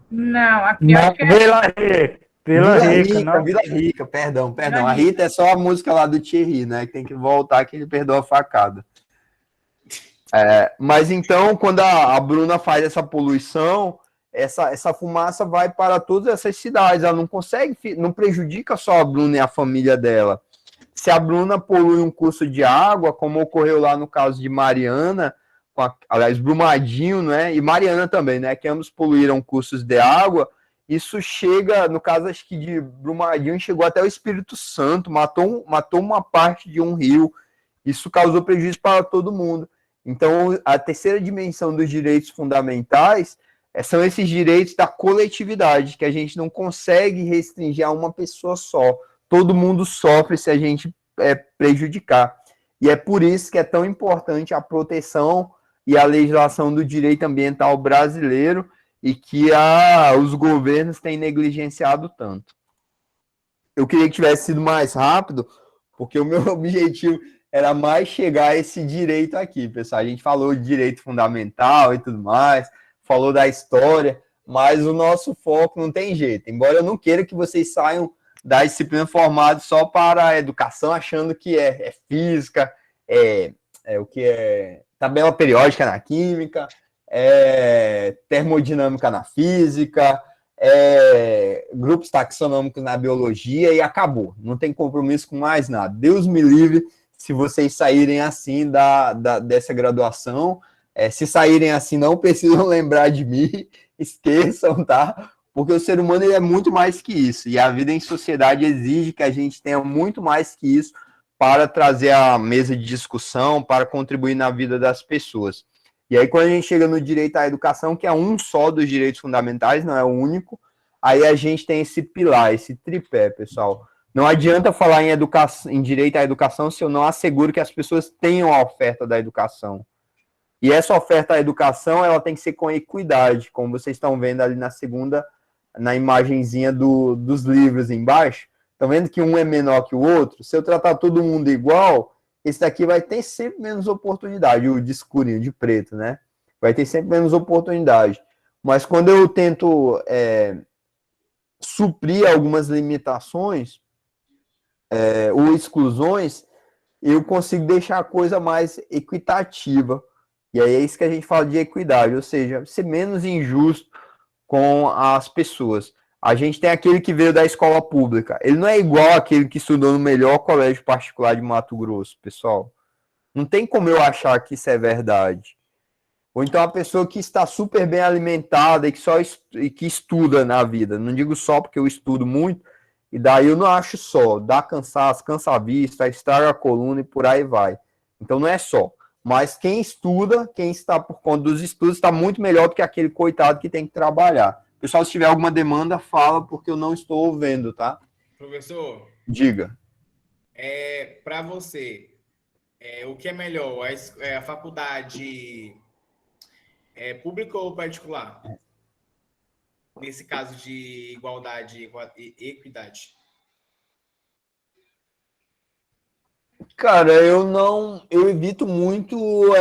Não, aqui eu acho que Vila Rica, perdão. A Rita é só a música lá do Thierry, né? Que tem que voltar que ele perdoa a facada. Mas então, quando a Bruna faz essa poluição, essa fumaça vai para todas essas cidades. Ela não prejudica só a Bruna e a família dela. Se a Bruna polui um curso de água, como ocorreu lá no caso de Mariana, aliás, Brumadinho, né? E Mariana também, né? Que ambos poluíram cursos de água. Isso chega, no caso, acho que de Brumadinho, chegou até o Espírito Santo, matou uma parte de um rio. Isso causou prejuízo para todo mundo. Então, a terceira dimensão dos direitos fundamentais são esses direitos da coletividade, que a gente não consegue restringir a uma pessoa só. Todo mundo sofre se a gente prejudicar. E é por isso que é tão importante a proteção e a legislação do direito ambiental brasileiro, e que os governos têm negligenciado tanto. Eu queria que tivesse sido mais rápido, porque o meu objetivo era mais chegar a esse direito aqui, pessoal. A gente falou de direito fundamental e tudo mais, falou da história, mas o nosso foco não tem jeito. Embora eu não queira que vocês saiam da disciplina formados só para a educação, achando que é física, o que é tabela periódica na química, termodinâmica na física, grupos taxonômicos na biologia e acabou. Não tem compromisso com mais nada. Deus me livre se vocês saírem assim dessa graduação. Se saírem assim, não precisam lembrar de mim, esqueçam, tá? porque o ser humano ele é muito mais que isso, e a vida em sociedade exige que a gente tenha muito mais que isso para trazer a mesa de discussão, para contribuir na vida das pessoas. E aí, quando a gente chega no direito à educação, que é um só dos direitos fundamentais, não é o único, aí a gente tem esse pilar, esse tripé, pessoal. Não adianta falar em educação, em direito à educação se eu não asseguro que as pessoas tenham a oferta da educação. E essa oferta à educação, ela tem que ser com equidade, como vocês estão vendo ali na imagenzinha dos livros embaixo. Estão vendo que um é menor que o outro? Se eu tratar todo mundo igual, esse daqui vai ter sempre menos oportunidade, o de escurinho, de preto, né? Vai ter sempre menos oportunidade. Mas quando eu tento suprir algumas limitações ou exclusões, eu consigo deixar a coisa mais equitativa. E aí é isso que a gente fala de equidade, ou seja, ser menos injusto com as pessoas. A gente tem aquele que veio da escola pública. Ele não é igual àquele que estudou no melhor colégio particular de Mato Grosso, pessoal. Não tem como eu achar que isso é verdade. Ou então a pessoa que está super bem alimentada e que estuda na vida. Não digo só porque eu estudo muito, e daí eu não acho só. Dá cansaço, cansa a vista, estraga a coluna e por aí vai. Então não é só. Mas quem estuda, quem está por conta dos estudos, está muito melhor do que aquele coitado que tem que trabalhar. Pessoal, se tiver alguma demanda, fala, porque eu não estou ouvindo, tá? Professor, Diga. para você, o que é melhor? A faculdade pública ou particular? Nesse caso de igualdade e equidade. Cara, eu evito muito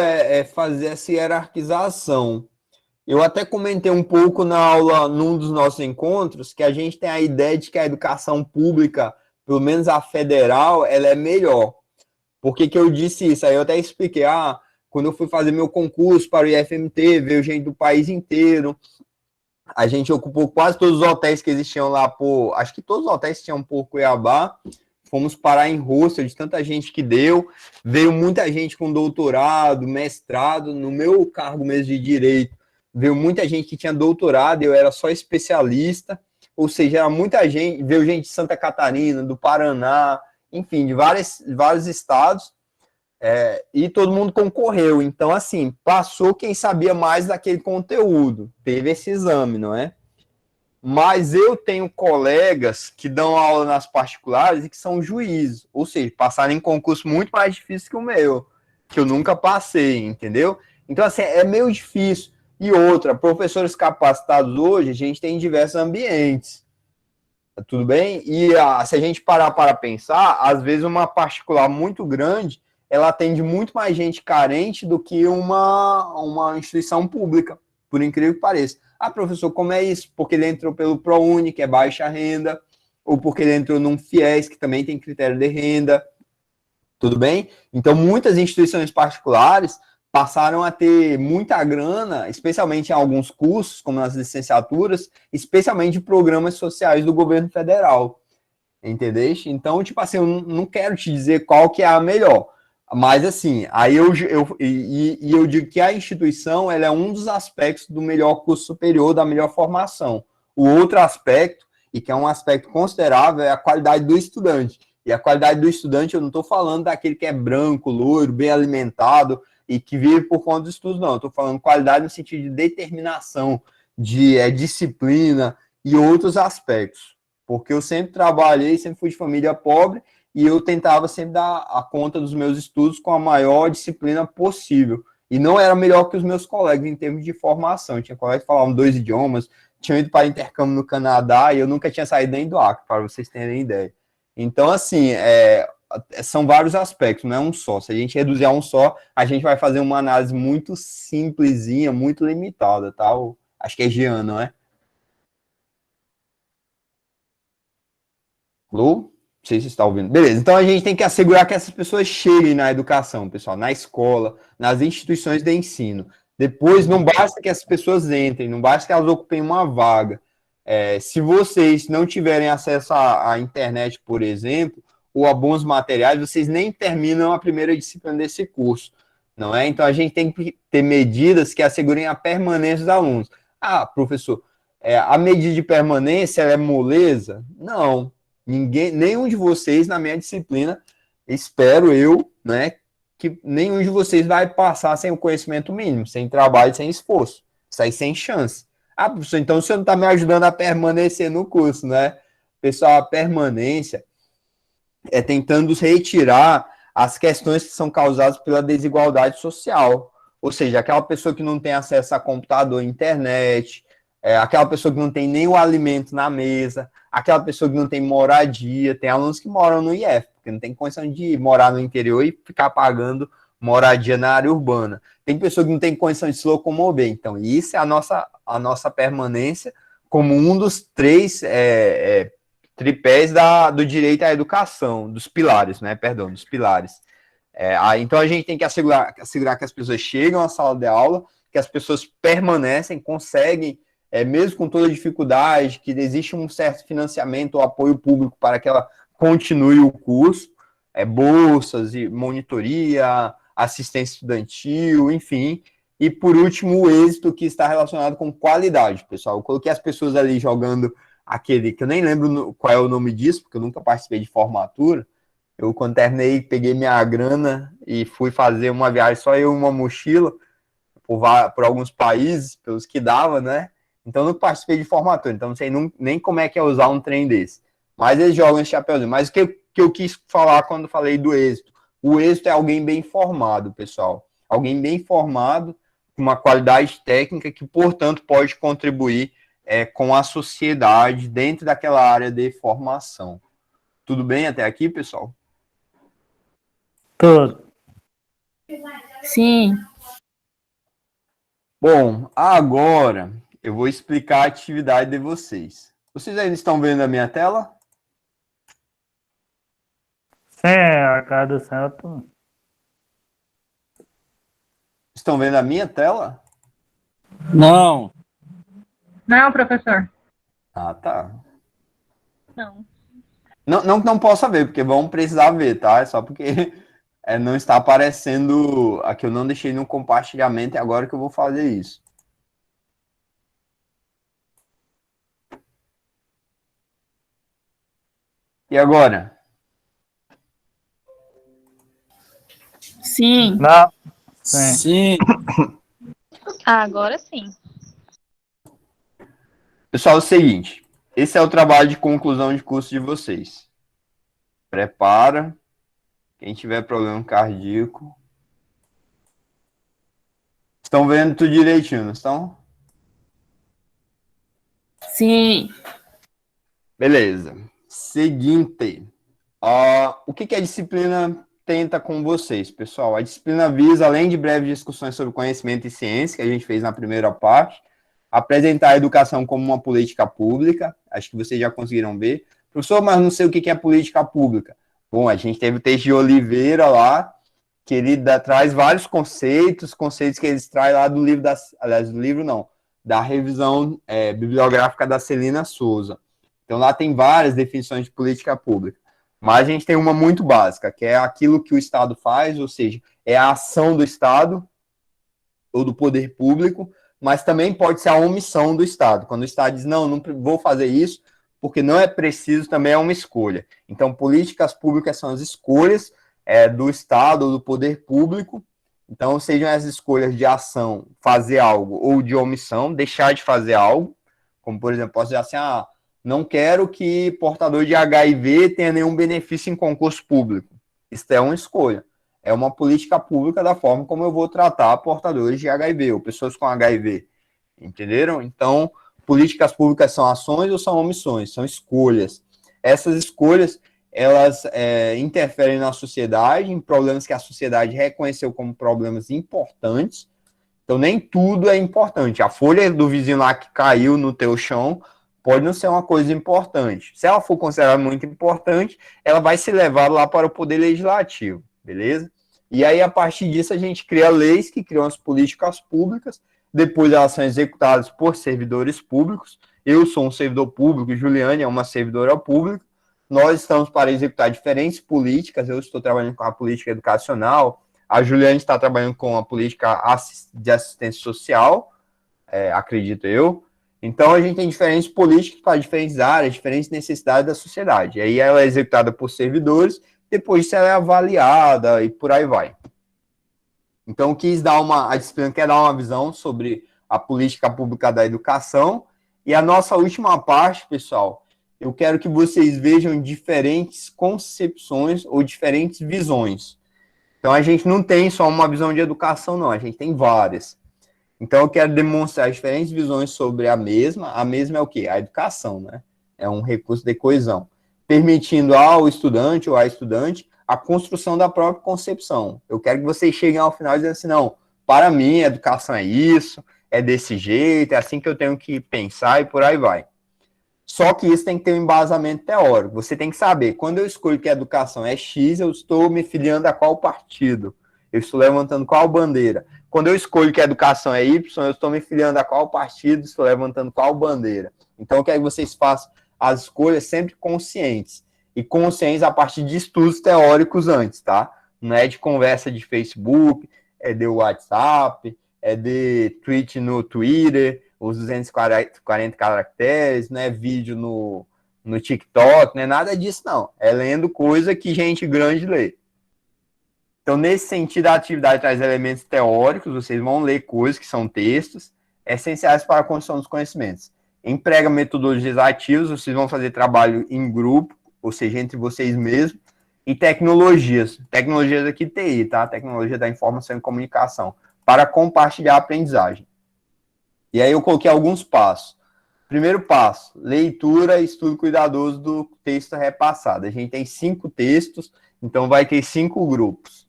fazer essa hierarquização. Eu até comentei um pouco na aula, num dos nossos encontros, que a gente tem a ideia de que a educação pública, pelo menos a federal, ela é melhor. Por que eu disse isso? Aí eu até expliquei, quando eu fui fazer meu concurso para o IFMT, veio gente do país inteiro, a gente ocupou quase todos os hotéis que existiam lá, acho que todos os hotéis tinham por Cuiabá, fomos parar em hostel de tanta gente que deu, veio muita gente com doutorado, mestrado, no meu cargo mesmo de direito, veio muita gente que tinha doutorado, eu era só especialista, ou seja, era muita gente, veio gente de Santa Catarina, do Paraná, enfim, de vários estados, e todo mundo concorreu. Então, assim, passou quem sabia mais daquele conteúdo, teve esse exame, não é? Mas eu tenho colegas que dão aula nas particulares e que são juízes, ou seja, passaram em concurso muito mais difícil que o meu, que eu nunca passei, entendeu? Então, assim, é meio difícil. E outra, professores capacitados hoje, a gente tem em diversos ambientes, tudo bem? E se a gente parar para pensar, às vezes uma particular muito grande, ela atende muito mais gente carente do que uma instituição pública, por incrível que pareça. Professor, como é isso? Porque ele entrou pelo ProUni, que é baixa renda, ou porque ele entrou num FIES, que também tem critério de renda, tudo bem? Então, muitas instituições particulares passaram a ter muita grana, especialmente em alguns cursos, como nas licenciaturas, especialmente de programas sociais do governo federal, entendeu? Então, tipo assim, eu não quero te dizer qual que é a melhor, mas assim, aí eu digo que a instituição ela é um dos aspectos do melhor curso superior, da melhor formação. O outro aspecto, e que é um aspecto considerável, é a qualidade do estudante. E a qualidade do estudante, eu não estou falando daquele que é branco, loiro, bem alimentado e que vive por conta dos estudos, não. Eu estou falando qualidade no sentido de determinação, de disciplina e outros aspectos. Porque eu sempre trabalhei, sempre fui de família pobre, e eu tentava sempre dar a conta dos meus estudos com a maior disciplina possível. E não era melhor que os meus colegas em termos de formação. Eu tinha colegas que falavam 2 idiomas, tinham ido para intercâmbio no Canadá, e eu nunca tinha saído nem do Acre, para vocês terem ideia. Então, assim, são vários aspectos, não é um só. Se a gente reduzir a um só, a gente vai fazer uma análise muito simplesinha, muito limitada, tá? Acho que é Jean, não é? Lu? Não sei se você está ouvindo. Beleza, então a gente tem que assegurar que essas pessoas cheguem na educação, pessoal, na escola, nas instituições de ensino. Depois, não basta que as pessoas entrem, não basta que elas ocupem uma vaga. Se vocês não tiverem acesso à internet, por exemplo, ou a bons materiais, vocês nem terminam a primeira disciplina desse curso, não é? Então, a gente tem que ter medidas que assegurem a permanência dos alunos. Professor, a medida de permanência ela é moleza? Não. Nenhum de vocês na minha disciplina, espero eu, né, que nenhum de vocês vai passar sem o conhecimento mínimo, sem trabalho, sem esforço. Isso aí sem chance. Ah, professor, então você não está me ajudando a permanecer no curso, né? Pessoal, a permanência é tentando retirar as questões que são causadas pela desigualdade social. Ou seja, aquela pessoa que não tem acesso a computador, internet, aquela pessoa que não tem nem o alimento na mesa, aquela pessoa que não tem moradia. Tem alunos que moram no IF, porque não tem condição de morar no interior e ficar pagando moradia na área urbana. Tem pessoa que não tem condição de se locomover. Então, isso é a nossa permanência como um dos três tripés do direito à educação, dos pilares, né? Perdão, dos pilares. Então, a gente tem que assegurar que as pessoas chegam à sala de aula, que as pessoas permanecem, conseguem, mesmo com toda dificuldade, que existe um certo financiamento ou apoio público para que ela continue o curso, bolsas e monitoria, assistência estudantil, enfim. E, por último, o êxito, que está relacionado com qualidade, pessoal. Eu coloquei as pessoas ali jogando aquele, que eu nem lembro qual é o nome disso, porque eu nunca participei de formatura. Eu, quando terminei, peguei minha grana e fui fazer uma viagem, só eu e uma mochila, por alguns países, pelos que dava, né? Então, eu não participei de formatura, então não sei nem como é que é usar um trem desse. Mas eles jogam esse chapéuzinho. Mas o que eu quis falar quando falei do êxito? O êxito é alguém bem formado, pessoal. Alguém bem formado, com uma qualidade técnica que, portanto, pode contribuir com a sociedade dentro daquela área de formação. Tudo bem até aqui, pessoal? Tudo. Sim. Bom, agora eu vou explicar a atividade de vocês. Vocês ainda estão vendo a minha tela? Sim, a cara do céu. Estão vendo a minha tela? Não. Não, professor. Ah, tá. Não. Não possa ver, porque vão precisar ver, tá? É só porque não está aparecendo. Aqui eu não deixei no compartilhamento, é agora que eu vou fazer isso. E agora? Sim. Não. Sim. Agora sim. Pessoal, é o seguinte. Esse é o trabalho de conclusão de curso de vocês. Prepara. Quem tiver problema cardíaco. Estão vendo tudo direitinho, não estão? Sim. Beleza. Seguinte. O que a disciplina tenta com vocês, pessoal? A disciplina visa, além de breves discussões sobre conhecimento e ciência, que a gente fez na primeira parte, apresentar a educação como uma política pública. Acho que vocês já conseguiram ver. Professor, mas não sei o que é política pública. Bom, a gente teve o texto de Oliveira lá, que ele traz vários conceitos que eles trazem lá do livro, da revisão bibliográfica da Celina Souza. Então, lá tem várias definições de política pública. Mas a gente tem uma muito básica, que é aquilo que o Estado faz, ou seja, é a ação do Estado ou do poder público, mas também pode ser a omissão do Estado. Quando o Estado diz, não vou fazer isso, porque não é preciso, também é uma escolha. Então, políticas públicas são as escolhas do Estado ou do poder público. Então, sejam as escolhas de ação, fazer algo, ou de omissão, deixar de fazer algo. Como, por exemplo, posso dizer assim, não quero que portador de HIV tenha nenhum benefício em concurso público. Isso é uma escolha. É uma política pública da forma como eu vou tratar portadores de HIV ou pessoas com HIV. Entenderam? Então, políticas públicas são ações ou são omissões? São escolhas. Essas escolhas, elas interferem na sociedade, em problemas que a sociedade reconheceu como problemas importantes. Então, nem tudo é importante. A folha do vizinho lá que caiu no teu chão pode não ser uma coisa importante. Se ela for considerada muito importante, ela vai ser levada lá para o Poder Legislativo, beleza? E aí, a partir disso, a gente cria leis que criam as políticas públicas, depois elas são executadas por servidores públicos. Eu sou um servidor público, Juliane é uma servidora pública. Nós estamos para executar diferentes políticas. Eu estou trabalhando com a política educacional, a Juliane está trabalhando com a política de assistência social, acredito eu. Então, a gente tem diferentes políticas para diferentes áreas, diferentes necessidades da sociedade. E aí ela é executada por servidores, depois ela é avaliada e por aí vai. Então, a disciplina quer dar uma visão sobre a política pública da educação. E a nossa última parte, pessoal, eu quero que vocês vejam diferentes concepções ou diferentes visões. Então, a gente não tem só uma visão de educação, não. A gente tem várias. Então, eu quero demonstrar diferentes visões sobre a mesma. A mesma é o quê? A educação, né? É um recurso de coesão, permitindo ao estudante ou à estudante a construção da própria concepção. Eu quero que vocês cheguem ao final dizendo assim, não, para mim, a educação é isso, é desse jeito, é assim que eu tenho que pensar e por aí vai. Só que isso tem que ter um embasamento teórico. Você tem que saber, quando eu escolho que a educação é X, eu estou me filiando a qual partido? Eu estou levantando qual bandeira? Quando eu escolho que a educação é Y, eu estou me filiando a qual partido? Estou levantando qual bandeira? Então, eu quero que vocês façam as escolhas sempre conscientes. E conscientes a partir de estudos teóricos antes, tá? Não é de conversa de Facebook, é de WhatsApp, é de tweet no Twitter, os 240 caracteres, não é vídeo no TikTok, não é nada disso, não. É lendo coisa que gente grande lê. Então, nesse sentido, a atividade traz elementos teóricos, vocês vão ler coisas que são textos, essenciais para a construção dos conhecimentos. Emprega metodologias ativas, vocês vão fazer trabalho em grupo, ou seja, entre vocês mesmos, e tecnologias aqui TI, tá? Tecnologia da informação e comunicação, para compartilhar a aprendizagem. E aí eu coloquei alguns passos. Primeiro passo, leitura e estudo cuidadoso do texto repassado. A gente tem 5 textos, então vai ter 5 grupos.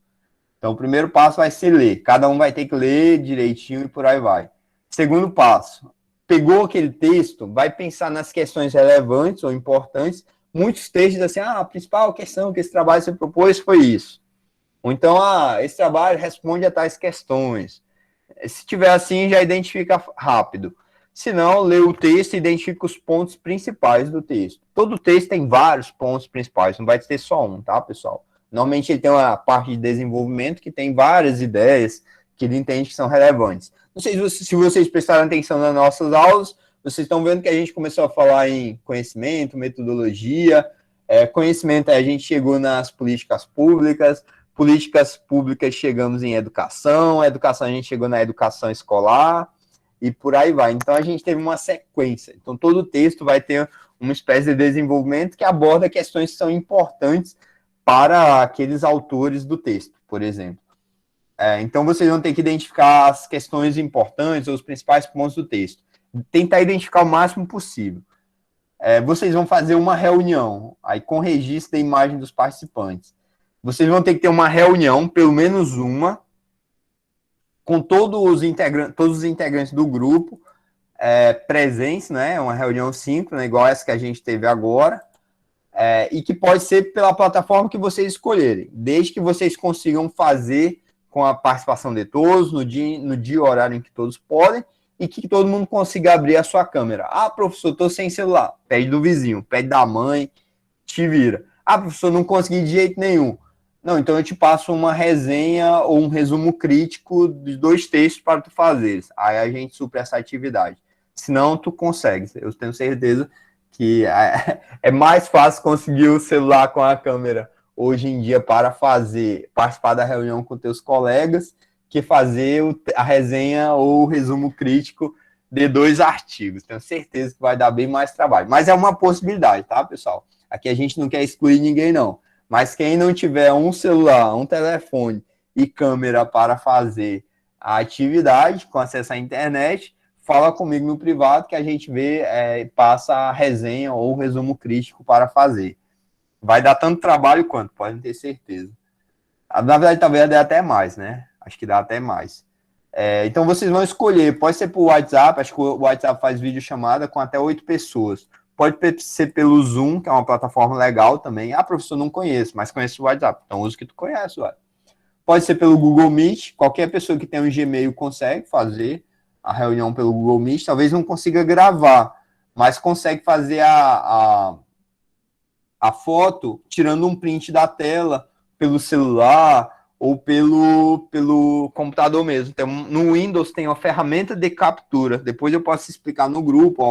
Então o primeiro passo vai ser ler. Cada um vai ter que ler direitinho e por aí vai. Segundo passo, pegou aquele texto, vai pensar nas questões relevantes ou importantes. Muitos textos assim, a principal questão que esse trabalho se propôs foi isso. Ou então, esse trabalho responde a tais questões. Se tiver assim, já identifica rápido. Se não, lê o texto e identifica os pontos principais do texto. Todo texto tem vários pontos principais, não vai ter só um, tá, pessoal? Normalmente ele tem uma parte de desenvolvimento que tem várias ideias que ele entende que são relevantes. Não sei se vocês prestaram atenção nas nossas aulas, vocês estão vendo que a gente começou a falar em conhecimento, metodologia. Conhecimento, a gente chegou nas políticas públicas chegamos em educação a gente chegou na educação escolar, e por aí vai. Então, a gente teve uma sequência. Então, todo o texto vai ter uma espécie de desenvolvimento que aborda questões que são importantes para aqueles autores do texto, por exemplo. Então, vocês vão ter que identificar as questões importantes ou os principais pontos do texto. Tentar identificar o máximo possível. Vocês vão fazer uma reunião, aí com registro da imagem dos participantes. Vocês vão ter que ter uma reunião, pelo menos uma, com todos os integrantes do grupo presentes, né? Uma reunião simples, né? Igual essa que a gente teve agora, e que pode ser pela plataforma que vocês escolherem, desde que vocês consigam fazer com a participação de todos, no dia e horário em que todos podem, e que todo mundo consiga abrir a sua câmera. Professor, estou sem celular. Pede do vizinho, pede da mãe, te vira. Professor, não consegui de jeito nenhum. Não, então eu te passo uma resenha ou um resumo crítico de 2 textos para tu fazeres. Aí a gente supre essa atividade. Senão, tu consegue. Eu tenho certeza que é mais fácil conseguir o celular com a câmera hoje em dia para participar da reunião com teus colegas que fazer a resenha ou o resumo crítico de 2 artigos. Tenho certeza que vai dar bem mais trabalho. Mas é uma possibilidade, tá, pessoal? Aqui a gente não quer excluir ninguém, não. Mas quem não tiver um celular, um telefone e câmera para fazer a atividade com acesso à internet, fala comigo no privado que a gente passa a resenha ou o resumo crítico para fazer. Vai dar tanto trabalho quanto, podem ter certeza. Na verdade, talvez dê até mais, né? Acho que dá até mais. Então, vocês vão escolher. Pode ser por WhatsApp, acho que o WhatsApp faz videochamada com até 8 pessoas. Pode ser pelo Zoom, que é uma plataforma legal também. Professor, não conheço, mas conheço o WhatsApp. Então, usa o que tu conhece, ué. Pode ser pelo Google Meet. Qualquer pessoa que tem um Gmail consegue fazer a reunião pelo Google Meet. Talvez não consiga gravar, mas consegue fazer a foto tirando um print da tela pelo celular ou pelo computador mesmo. Então, no Windows tem uma ferramenta de captura. Depois eu posso explicar no grupo,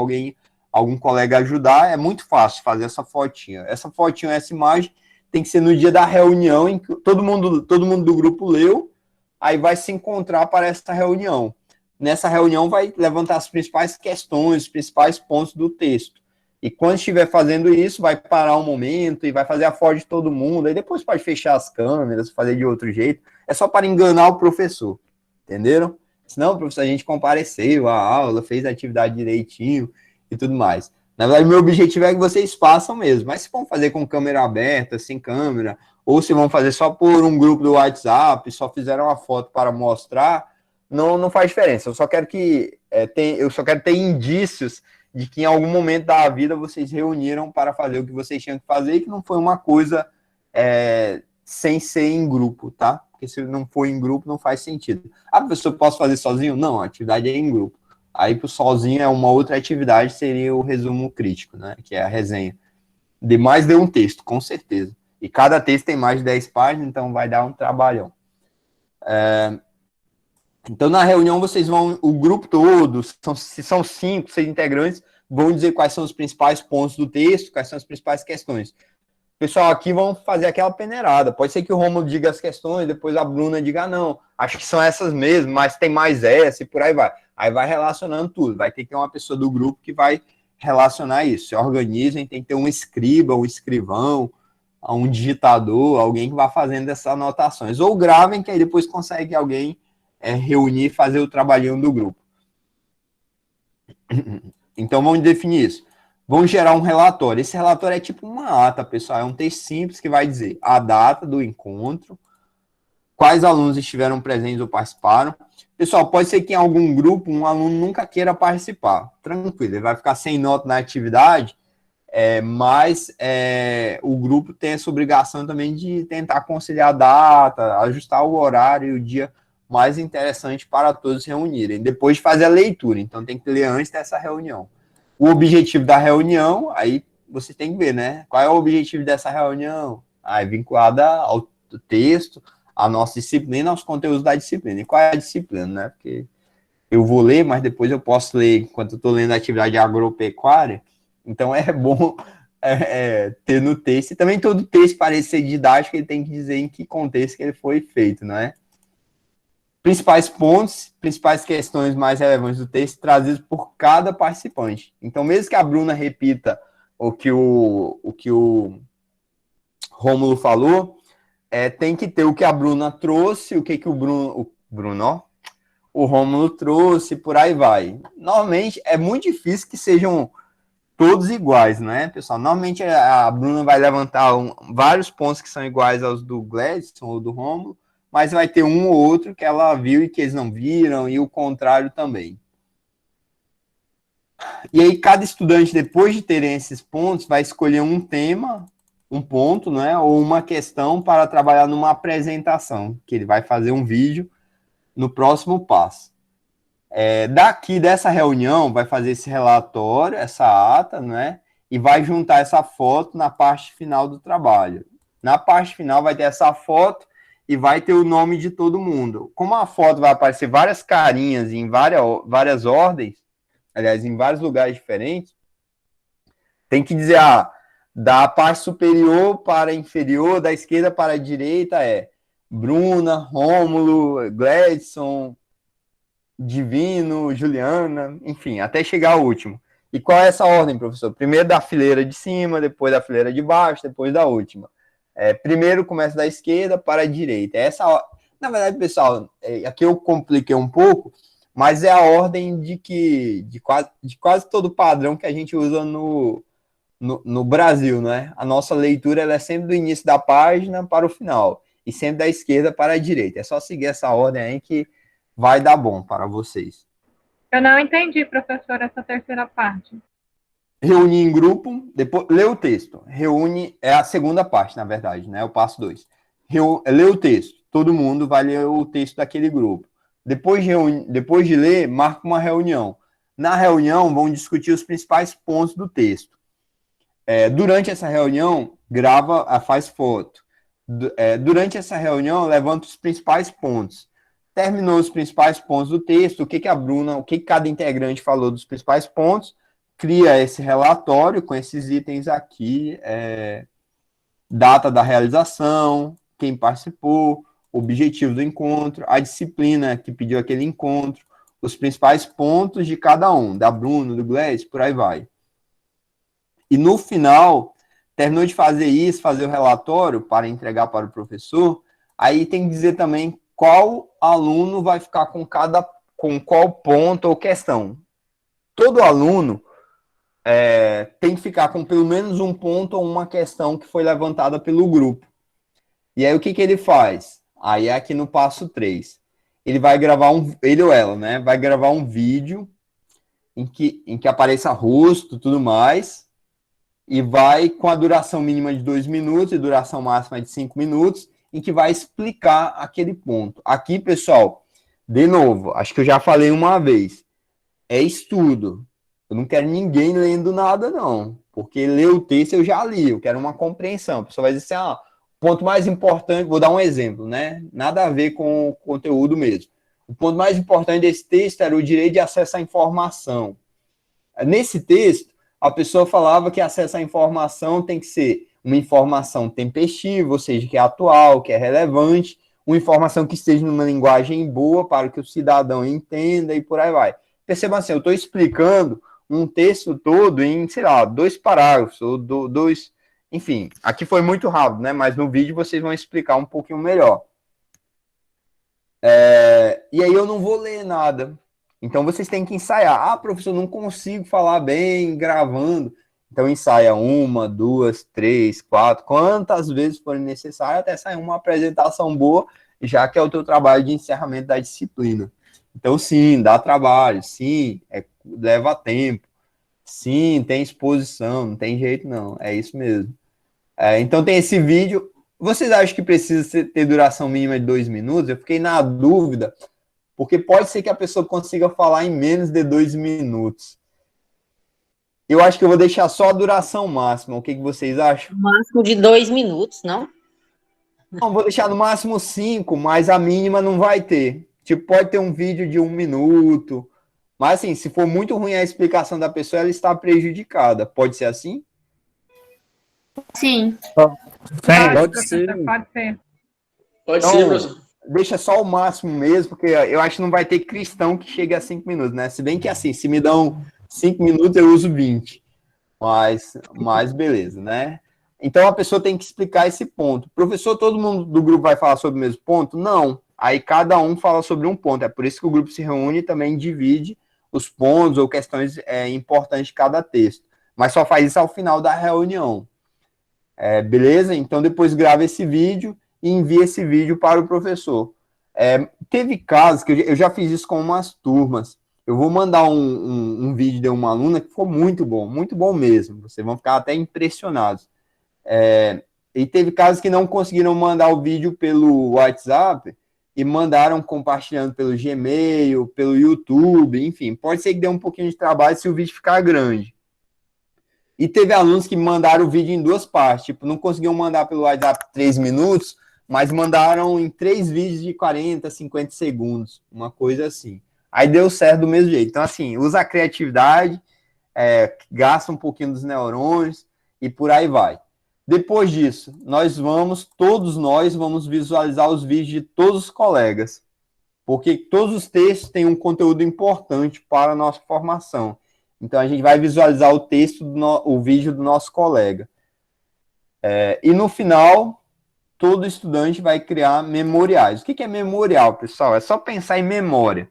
algum colega ajudar. É muito fácil fazer essa fotinha. Essa imagem tem que ser no dia da reunião em que todo mundo do grupo leu, aí vai se encontrar para essa reunião. Nessa reunião vai levantar as principais questões, os principais pontos do texto. E quando estiver fazendo isso, vai parar um momento e vai fazer a foto de todo mundo. Aí depois pode fechar as câmeras, fazer de outro jeito. É só para enganar o professor. Entenderam? Senão, professor, a gente compareceu a aula, fez a atividade direitinho e tudo mais. Na verdade, meu objetivo é que vocês façam mesmo. Mas se vão fazer com câmera aberta, sem câmera, ou se vão fazer só por um grupo do WhatsApp, só fizeram uma foto para mostrar, não faz diferença. Eu só quero ter indícios de que em algum momento da vida vocês reuniram para fazer o que vocês tinham que fazer e que não foi uma coisa sem ser em grupo, tá? Porque se não for em grupo, não faz sentido. Ah, professor, posso fazer sozinho? Não, a atividade é em grupo. Aí, pro sozinho, é uma outra atividade, seria o resumo crítico, né? Que é a resenha. Mais de um texto, com certeza. E cada texto tem mais de 10 páginas, então vai dar um trabalhão. Então, na reunião, vocês vão, o grupo todo, se são 5, 6 integrantes, vão dizer quais são os principais pontos do texto, quais são as principais questões. Pessoal, aqui vão fazer aquela peneirada. Pode ser que o Rômulo diga as questões, depois a Bruna diga, não, acho que são essas mesmo, mas tem mais essa, e por aí vai. Aí vai relacionando tudo. Vai ter que ter uma pessoa do grupo que vai relacionar isso. Se organizem, tem que ter um escriba, um escrivão, um digitador, alguém que vai fazendo essas anotações. Ou gravem, que aí depois consegue alguém reunir e fazer o trabalhinho do grupo. Então, vamos definir isso. Vamos gerar um relatório. Esse relatório é tipo uma ata, pessoal. É um texto simples que vai dizer a data do encontro, quais alunos estiveram presentes ou participaram. Pessoal, pode ser que em algum grupo um aluno nunca queira participar. Tranquilo, ele vai ficar sem nota na atividade, mas o grupo tem essa obrigação também de tentar conciliar a data, ajustar o horário e o dia mais interessante para todos se reunirem, depois de fazer a leitura. Então, tem que ler antes dessa reunião. O objetivo da reunião, aí você tem que ver, né? Qual é o objetivo dessa reunião? É vinculada ao texto, à nossa disciplina, aos conteúdos da disciplina. E qual é a disciplina, né? Porque eu vou ler, mas depois eu posso ler enquanto eu estou lendo a atividade agropecuária. Então, é bom ter no texto. E também todo texto, para ser didático, ele tem que dizer em que contexto que ele foi feito, não é? Principais pontos, principais questões mais relevantes do texto trazidos por cada participante. Então, mesmo que a Bruna repita o que o Rômulo falou, tem que ter o que a Bruna trouxe, o que o Rômulo trouxe, por aí vai. Normalmente, é muito difícil que sejam todos iguais, né, pessoal? Normalmente, a Bruna vai levantar vários pontos que são iguais aos do Gladson ou do Rômulo, mas vai ter um ou outro que ela viu e que eles não viram, e o contrário também. E aí, cada estudante, depois de terem esses pontos, vai escolher um tema, um ponto, né, ou uma questão para trabalhar numa apresentação, que ele vai fazer um vídeo no próximo passo. Daqui dessa reunião, vai fazer esse relatório, essa ata, né, e vai juntar essa foto na parte final do trabalho. Na parte final vai ter essa foto e vai ter o nome de todo mundo. Como a foto vai aparecer várias carinhas em várias ordens, aliás, em vários lugares diferentes, tem que dizer, da parte superior para inferior, da esquerda para a direita Bruna, Rômulo, Gladson, Divino, Juliana, enfim, até chegar ao último. E qual é essa ordem, professor? Primeiro da fileira de cima, depois da fileira de baixo, depois da última. Primeiro começa da esquerda para a direita. Na verdade, pessoal, aqui eu compliquei um pouco, mas é a ordem de quase todo padrão que a gente usa no Brasil, né? A nossa leitura ela é sempre do início da página para o final, e sempre da esquerda para a direita. É só seguir essa ordem aí que vai dar bom para vocês. Eu não entendi, professor, essa terceira parte. Reunir em grupo, depois lê o texto. Reúne, é a segunda parte, na verdade, né? O passo 2. Lê o texto. Todo mundo vai ler o texto daquele grupo. Depois de ler, marca uma reunião. Na reunião, vão discutir os principais pontos do texto. Durante essa reunião, faz foto. Durante essa reunião, levanta os principais pontos. Terminou os principais pontos do texto, o que cada integrante falou dos principais pontos, cria esse relatório com esses itens aqui, data da realização, quem participou, objetivo do encontro, a disciplina que pediu aquele encontro, os principais pontos de cada um, da Bruno, do Gleice, por aí vai. E no final, terminou de fazer isso, fazer o relatório para entregar para o professor, aí tem que dizer também qual aluno vai ficar com qual ponto ou questão. Todo aluno tem que ficar com pelo menos um ponto ou uma questão que foi levantada pelo grupo. E aí o que ele faz? Aí é aqui no passo 3. Ele vai gravar ele ou ela, né? Vai gravar um vídeo em que apareça rosto e tudo mais, e vai com a duração mínima de 2 minutos e duração máxima de 5 minutos, em que vai explicar aquele ponto. Aqui, pessoal, de novo, acho que eu já falei uma vez, é estudo. Eu não quero ninguém lendo nada, não. Porque ler o texto eu já li, eu quero uma compreensão. A pessoa vai dizer assim, ponto mais importante, vou dar um exemplo, né? Nada a ver com o conteúdo mesmo. O ponto mais importante desse texto era o direito de acesso à informação. Nesse texto, a pessoa falava que acesso à informação tem que ser uma informação tempestiva, ou seja, que é atual, que é relevante, uma informação que esteja numa linguagem boa para que o cidadão entenda e por aí vai. Perceba assim, eu estou explicando um texto todo em, 2 parágrafos, ou 2... Enfim, aqui foi muito rápido, né? Mas no vídeo vocês vão explicar um pouquinho melhor. E aí eu não vou ler nada. Então vocês têm que ensaiar. Professor, não consigo falar bem gravando. Então ensaia 1, 2, 3, 4, quantas vezes forem necessário até sair uma apresentação boa, já que é o teu trabalho de encerramento da disciplina. Então sim, dá trabalho, sim, leva tempo, sim, tem exposição, não tem jeito não, é isso mesmo. Então tem esse vídeo. Vocês acham que precisa ter duração mínima de 2 minutos? Eu fiquei na dúvida, porque pode ser que a pessoa consiga falar em menos de 2 minutos. Eu acho que eu vou deixar só a duração máxima. O que vocês acham? Máximo de 2 minutos, não? Não, vou deixar no máximo 5, mas a mínima não vai ter. Tipo, pode ter um vídeo de 1 minuto. Mas assim, se for muito ruim a explicação da pessoa, ela está prejudicada. Pode ser assim? Sim. Pode ser. Pode ser. Pode Então, ser, professor. Deixa só o máximo mesmo, porque eu acho que não vai ter cristão que chegue a 5 minutos, né? Se bem que assim, se me dão 5 minutos, eu uso 20. Mas beleza, né? Então a pessoa tem que explicar esse ponto. Professor, todo mundo do grupo vai falar sobre o mesmo ponto? Não. Aí cada um fala sobre um ponto. É por isso que o grupo se reúne e também divide os pontos ou questões importantes de cada texto. Mas só faz isso ao final da reunião. Beleza? Então depois grava esse vídeo e envia esse vídeo para o professor. Teve casos que eu já fiz isso com umas turmas. Eu vou mandar um vídeo de uma aluna que ficou muito bom mesmo. Vocês vão ficar até impressionados. E teve casos que não conseguiram mandar o vídeo pelo WhatsApp e mandaram compartilhando pelo Gmail, pelo YouTube, enfim. Pode ser que dê um pouquinho de trabalho se o vídeo ficar grande. E teve alunos que mandaram o vídeo em 2 partes. Tipo, não conseguiam mandar pelo WhatsApp 3 minutos, mas mandaram em 3 vídeos de 40, 50 segundos. Uma coisa assim. Aí deu certo do mesmo jeito. Então, assim, usa a criatividade, gasta um pouquinho dos neurônios e por aí vai. Depois disso, todos nós vamos visualizar os vídeos de todos os colegas. Porque todos os textos têm um conteúdo importante para a nossa formação. Então, a gente vai visualizar o texto, o vídeo do nosso colega. E no final, todo estudante vai criar memoriais. O que é memorial, pessoal? É só pensar em memória.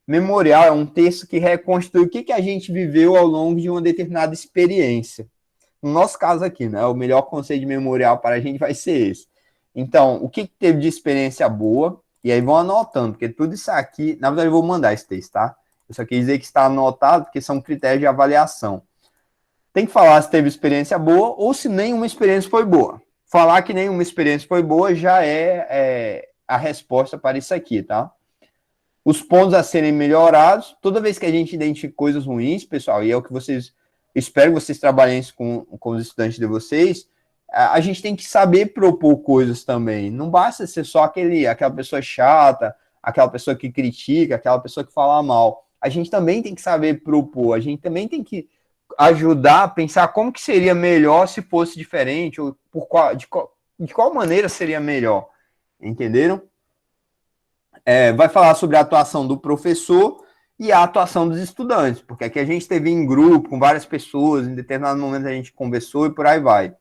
Memorial é um texto que reconstrui o que a gente viveu ao longo de uma determinada experiência. No nosso caso aqui, né? O melhor conceito de memorial para a gente vai ser esse. Então, o que teve de experiência boa? E aí vão anotando, porque tudo isso aqui... Na verdade, eu vou mandar esse texto, tá? Eu só quis dizer que está anotado, porque são critérios de avaliação. Tem que falar se teve experiência boa ou se nenhuma experiência foi boa. Falar que nenhuma experiência foi boa já é a resposta para isso aqui, tá? Os pontos a serem melhorados. Toda vez que a gente identifica coisas ruins, pessoal, e é o que espero que vocês trabalhem isso com os estudantes de vocês, a gente tem que saber propor coisas também. Não basta ser só aquela pessoa chata, aquela pessoa que critica, aquela pessoa que fala mal. A gente também tem que saber propor, a gente também tem que ajudar a pensar como que seria melhor se fosse diferente, ou de qual maneira seria melhor. Entenderam? Vai falar sobre a atuação do professor e a atuação dos estudantes, porque aqui a gente esteve em grupo com várias pessoas, em determinado momento a gente conversou e por aí vai.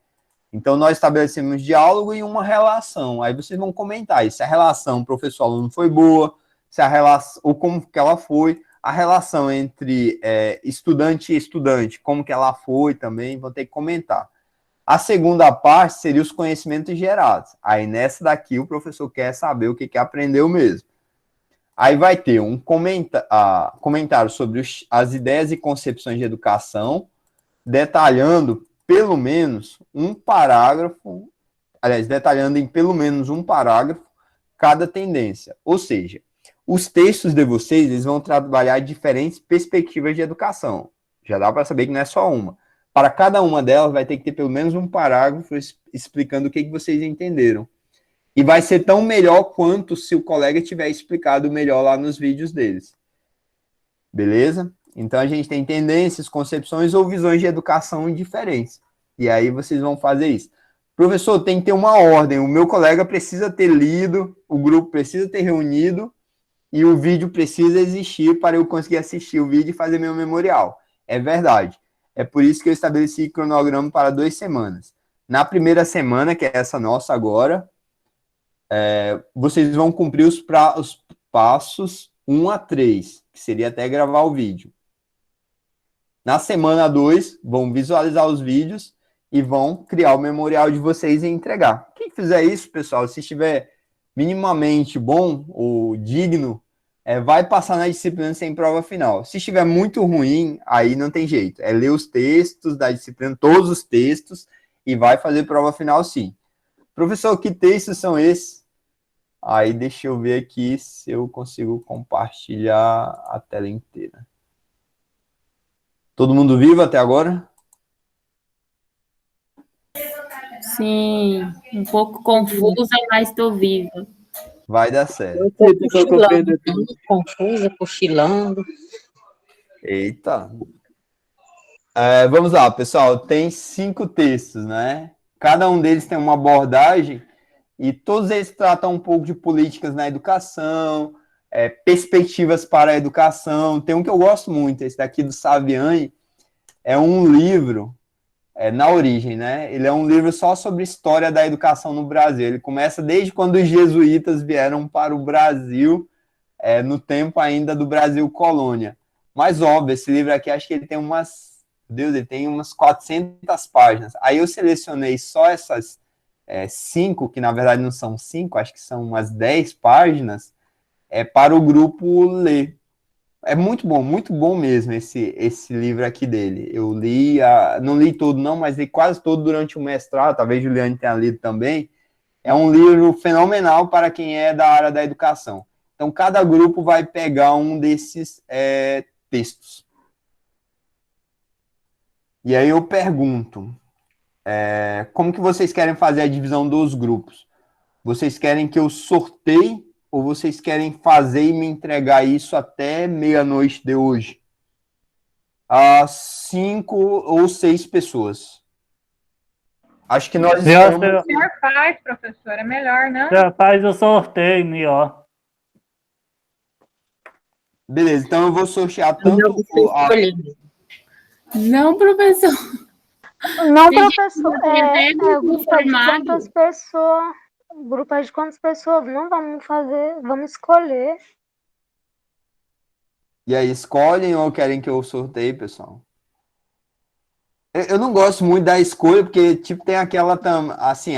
Então, nós estabelecemos diálogo e uma relação. Aí vocês vão comentar se a relação professor-aluno foi boa, se a relação, ou como que ela foi, a relação entre estudante e estudante, como que ela foi também, vão ter que comentar. A segunda parte seria os conhecimentos gerados. Aí, nessa daqui, o professor quer saber o que aprendeu mesmo. Aí vai ter um comentário sobre as ideias e concepções de educação, detalhando pelo menos um parágrafo, detalhando em pelo menos um parágrafo cada tendência. Ou seja, os textos de vocês, eles vão trabalhar diferentes perspectivas de educação. Já dá para saber que não é só uma. Para cada uma delas, vai ter que ter pelo menos um parágrafo explicando o que vocês entenderam. E vai ser tão melhor quanto se o colega tiver explicado melhor lá nos vídeos deles. Beleza? Então, a gente tem tendências, concepções ou visões de educação diferentes. E aí, vocês vão fazer isso. Professor, tem que ter uma ordem. O meu colega precisa ter lido, o grupo precisa ter reunido, e o vídeo precisa existir para eu conseguir assistir o vídeo e fazer meu memorial. É verdade. É por isso que eu estabeleci cronograma para 2 semanas. Na primeira semana, que é essa nossa agora, vocês vão cumprir os passos 1 a 3, que seria até gravar o vídeo. Na semana 2, vão visualizar os vídeos e vão criar o memorial de vocês e entregar. Quem fizer isso, pessoal, se estiver minimamente bom ou digno, vai passar na disciplina sem prova final. Se estiver muito ruim, aí não tem jeito. É ler os textos da disciplina, todos os textos, e vai fazer prova final sim. Professor, que textos são esses? Aí deixa eu ver aqui se eu consigo compartilhar a tela inteira. Todo mundo vivo até agora? Sim, um pouco confusa, mas estou viva. Vai dar certo. Cochilando, confusa, cochilando. Eita. Vamos lá, pessoal. Tem 5 textos, né? Cada um deles tem uma abordagem e todos eles tratam um pouco de políticas na educação, perspectivas para a educação. Tem um que eu gosto muito, esse daqui do Saviani. É um livro, na origem, né? Ele é um livro só sobre história da educação no Brasil. Ele começa desde quando os jesuítas vieram para o Brasil, no tempo ainda do Brasil colônia. Mas, óbvio, esse livro aqui, acho que ele tem ele tem umas 400 páginas. Aí eu selecionei só essas 5, que na verdade não são 5, acho que são umas 10 páginas, para o grupo ler. É muito bom mesmo esse livro aqui dele. Eu li, não li todo não, mas li quase todo durante o mestrado, talvez Juliane tenha lido também. É um livro fenomenal para quem é da área da educação. Então, cada grupo vai pegar um desses textos. E aí eu pergunto, como que vocês querem fazer a divisão dos grupos? Vocês querem que eu sorteie ou vocês querem fazer e me entregar isso até meia-noite de hoje? 5 ou 6 pessoas. Acho que nós estamos... O senhor faz, professor, é melhor, não? Já faz o sorteio, melhor. Beleza, então eu vou sortear tanto... Não, professor. Não, professor. Grupo formado. Quantas pessoas? O grupo é de quantas pessoas? Não vamos fazer, vamos escolher. E aí, escolhem ou querem que eu sorteie, pessoal? Eu não gosto muito da escolha, porque, tipo, tem aquela, assim,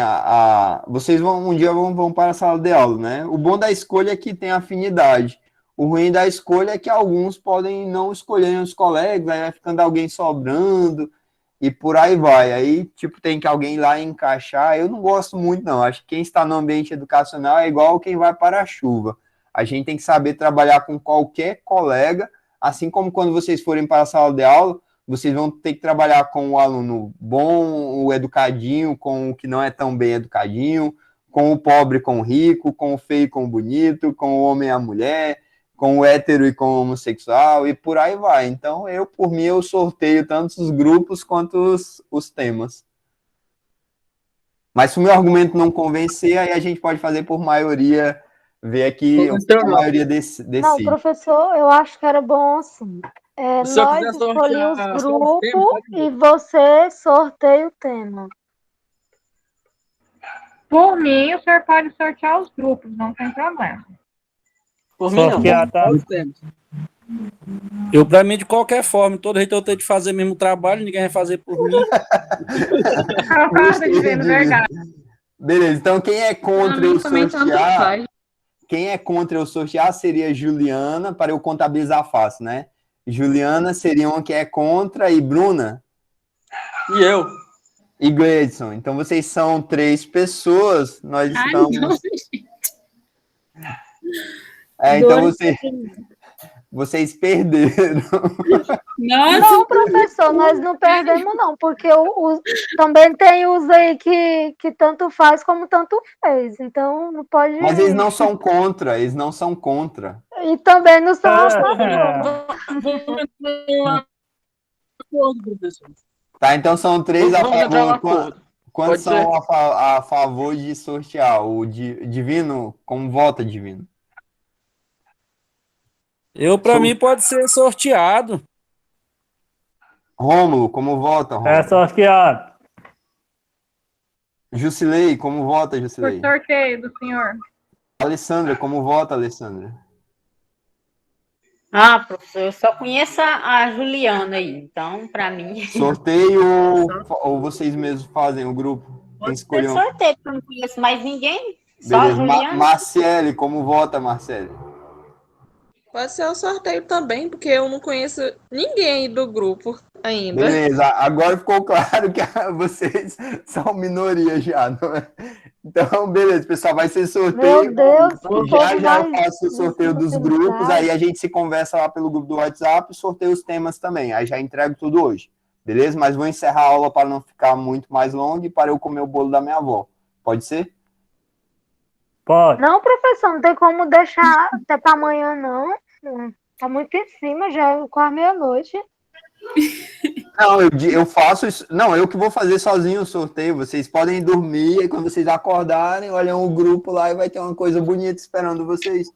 vocês um dia vão para a sala de aula, né? O bom da escolha é que tem afinidade. O ruim da escolha é que alguns podem não escolherem os colegas, aí vai ficando alguém sobrando, e por aí vai. Aí, tipo, tem que alguém ir lá encaixar. Eu não gosto muito, não. Acho que quem está no ambiente educacional é igual quem vai para a chuva. A gente tem que saber trabalhar com qualquer colega, assim como quando vocês forem para a sala de aula, vocês vão ter que trabalhar com o aluno bom, o educadinho, com o que não é tão bem educadinho, com o pobre com o rico, com o feio com o bonito, com o homem e a mulher, com o hétero e com o homossexual, e por aí vai. Então, por mim, eu sorteio tanto os grupos quanto os temas. Mas se o meu argumento não convencer, aí a gente pode fazer por maioria, ver aqui a maioria decide. Não, professor, eu acho que era bom assim. Nós escolhemos os grupos e você sorteia o tema. Por mim, o senhor pode sortear os grupos, não tem problema. Por mim, não. Sortear, tá? Eu, pra mim, de qualquer forma, todo jeito eu tenho de fazer mesmo trabalho, ninguém vai fazer por mim. Concordo, Divino, verdade. Beleza, então quem é contra Pra mim, eu também tanto sortear? faz. Quem é contra eu sortear seria Juliana, para eu contabilizar fácil, né? Juliana seria uma que é contra, e Bruna? E eu? E Gleidson. Então vocês são 3 pessoas, nós Ai, estamos... não. Então vocês perderam. Nossa, Não, professor, nós não perdemos, não, porque também tem os aí que tanto faz como tanto fez. Então, não pode. Mas eles não são contra, eles não são contra. E também não são a favor. Tá, então são 3 a Vamos entrar no favor. acordo. Quantos Pode são a favor de sortear? O Divino, como vota, Divino? Eu, pra mim, pode ser sorteado. Rômulo, como vota, É Rômulo? sorteado. Jusilei, como vota, Por Jusilei? sorteio do senhor. Alessandra, como vota, Alessandra? Ah, professor, eu só conheço a Juliana aí, então, para mim. Sorteio ou vocês mesmos fazem o grupo? Quem Pode ser escolheu? sorteio, porque eu não conheço mais ninguém. Só a Beleza. Juliana. Marciele, como vota, Marciele? Pode ser o sorteio também, porque eu não conheço ninguém do grupo ainda. Beleza, agora ficou claro que vocês são minoria já, não é? Então, beleza, pessoal, vai ser sorteio. Meu Deus, que Já povo já eu mais faço o sorteio dos facilidade. grupos, aí a gente se conversa lá pelo grupo do WhatsApp e sorteia os temas também. Aí já entrego tudo hoje, beleza? Mas vou encerrar a aula para não ficar muito mais longa e para eu comer o bolo da minha avó. Pode ser? Pode. Não, professor, não tem como deixar até para amanhã, não. Tá muito em cima, já é quase meia-noite. Não, eu faço isso. Não, eu que vou fazer sozinho o sorteio. Vocês podem dormir e quando vocês acordarem, olham o grupo lá e vai ter uma coisa bonita esperando vocês.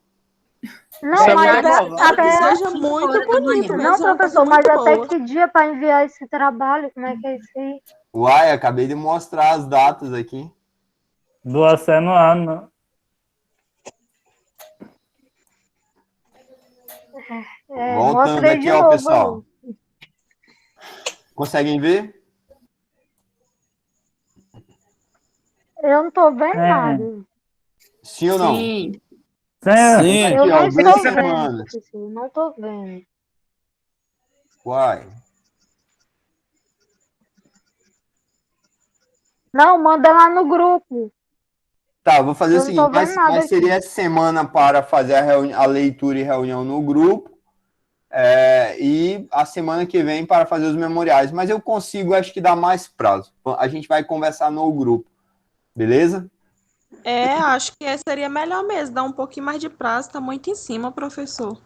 Não, mas Espero que até... seja muito bonito mesmo. Não, uma coisa professor, mas muito até boa. que dia para enviar esse trabalho? Como é que é isso aí? Uai, acabei de mostrar as datas aqui. 2 semanas. Voltando mostra aí aqui, de ó, novo. pessoal. Conseguem ver? Eu não tô vendo É. nada. Sim ou não? sim. Sim. Eu Aqui, ó, não 2 estou vendo, semanas. professor, não tô vendo. Uai. Não, manda lá no grupo. Tá, eu vou fazer Eu o não seguinte, tô vendo nada mas seria aqui. essa semana para fazer a leitura e reunião no grupo, e a semana que vem para fazer os memoriais. Mas eu consigo, acho que dá mais prazo. A gente vai conversar no grupo, beleza? Acho que seria melhor mesmo, dar um pouquinho mais de prazo, tá muito em cima, professor.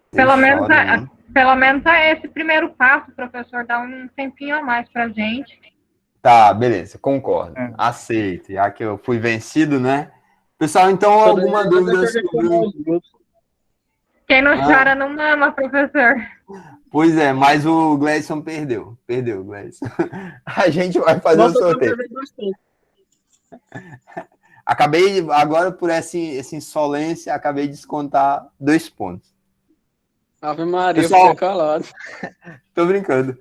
Pelo menos, Chora, né? pelo menos esse primeiro passo, professor, dá um tempinho a mais pra gente. Tá, beleza, concordo. É. Aceito, já que eu fui vencido, né? Pessoal, então, alguma dúvida sobre... Quem não Ah. chora não mama, professor. Pois é, mas o Gleison perdeu. Perdeu, Gleison. A gente vai fazer o sorteio. Acabei, agora por essa insolência, acabei de descontar 2 pontos. Ave Maria, Pessoal, fica calado. Tô brincando.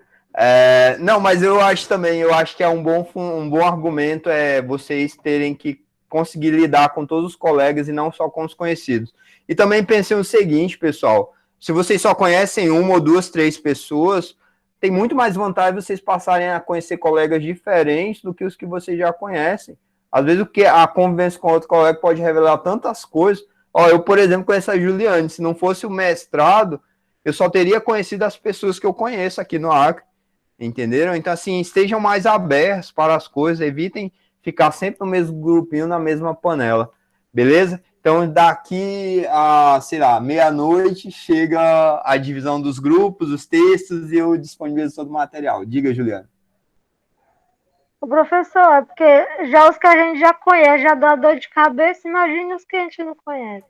Não, mas eu acho também, que é um bom argumento vocês terem que conseguir lidar com todos os colegas e não só com os conhecidos. E também pensei o seguinte, pessoal, se vocês só conhecem 1 ou 2, 3 pessoas, tem muito mais vantagem vocês passarem a conhecer colegas diferentes do que os que vocês já conhecem. Às vezes a convivência com outro colega pode revelar tantas coisas. Ó, eu, por exemplo, conheço a Juliane, se não fosse o mestrado, eu só teria conhecido as pessoas que eu conheço aqui no Acre, entenderam? Então, assim, estejam mais abertos para as coisas, evitem ficar sempre no mesmo grupinho, na mesma panela, beleza? Então, daqui a, sei lá, meia-noite, chega a divisão dos grupos, os textos e eu disponibilizo todo o material. Diga, Juliana. O professor, é porque já os que a gente já conhece já dá dor de cabeça, imagina os que a gente não conhece.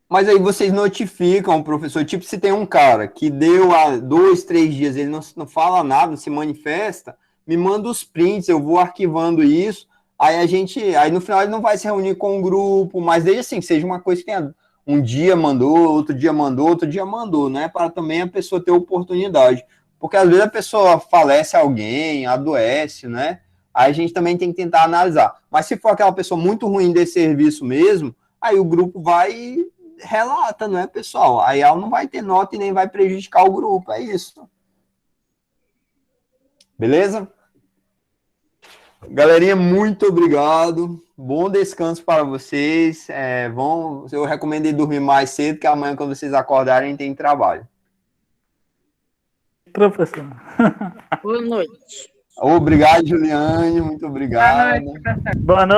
Mas aí vocês notificam, professor, tipo, se tem um cara que deu há 2, 3 dias, ele não fala nada, não se manifesta, me manda os prints, eu vou arquivando isso, aí no final ele não vai se reunir com o grupo, mas desde assim, seja uma coisa que tenha um dia mandou, outro dia mandou, né, para também a pessoa ter oportunidade, porque às vezes a pessoa falece alguém, adoece, né, aí a gente também tem que tentar analisar, mas se for aquela pessoa muito ruim desse serviço mesmo, aí o grupo vai e relata, não é, pessoal? Aí ela não vai ter nota e nem vai prejudicar o grupo, é isso. Beleza? Galerinha, muito obrigado. Bom descanso para vocês. Eu recomendo ir dormir mais cedo, que amanhã, quando vocês acordarem, tem trabalho. Professor. Boa noite. Obrigado, Juliane. Muito obrigado. Boa noite, professor. Boa noite.